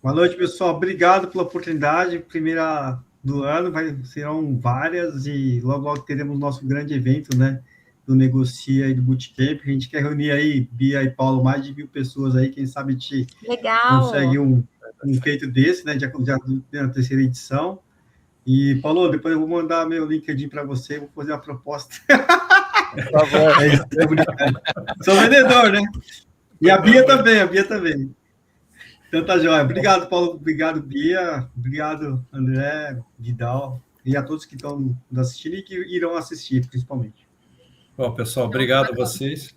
Boa noite, pessoal. Obrigado pela oportunidade. Primeira do ano, serão várias, e logo teremos nosso grande evento, né? Do Negocia e do Bootcamp. A gente quer reunir aí, Bia e Paulo, mais de 1.000 pessoas aí. Quem sabe a gente consegue um feito desse, né? Já na terceira edição. E, Paulo, depois eu vou mandar meu LinkedIn para você, vou fazer uma proposta. Por favor. Sou vendedor, né? E a Bia também. Então tá joia. Obrigado, Paulo. Obrigado, Bia. Obrigado, André, Vidal. E a todos que estão nos assistindo e que irão assistir, principalmente. Bom, pessoal, obrigado a vocês.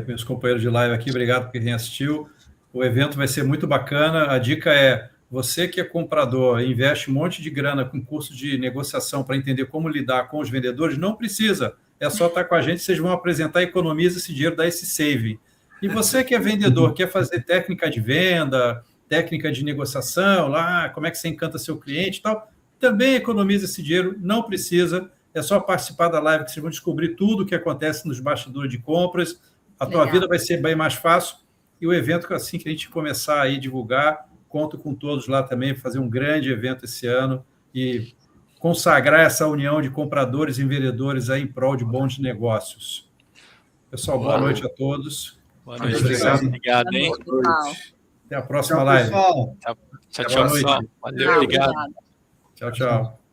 Meus companheiros de live aqui, obrigado por quem assistiu. O evento vai ser muito bacana. A dica é, você que é comprador, investe um monte de grana com curso de negociação para entender como lidar com os vendedores, não precisa. É só estar com a gente, vocês vão apresentar, economiza esse dinheiro, dá esse saving. E você que é vendedor, quer fazer técnica de venda, técnica de negociação, lá, como é que você encanta seu cliente e tal, também economiza esse dinheiro, não precisa, é só participar da live que vocês vão descobrir tudo o que acontece nos bastidores de compras, a tua Legal. vida vai ser bem mais fácil. E o evento, assim que a gente começar aí a divulgar, conto com todos lá também, fazer um grande evento esse ano e consagrar essa união de compradores e vendedores aí em prol de bons negócios. Pessoal, boa noite a todos. Boa noite, Obrigado. obrigado, hein? Boa noite, Até a próxima Tchau, live. pessoal. Tchau, Boa tchau, noite. pessoal. Valeu, pessoal. obrigado. Obrigada. Tchau, tchau.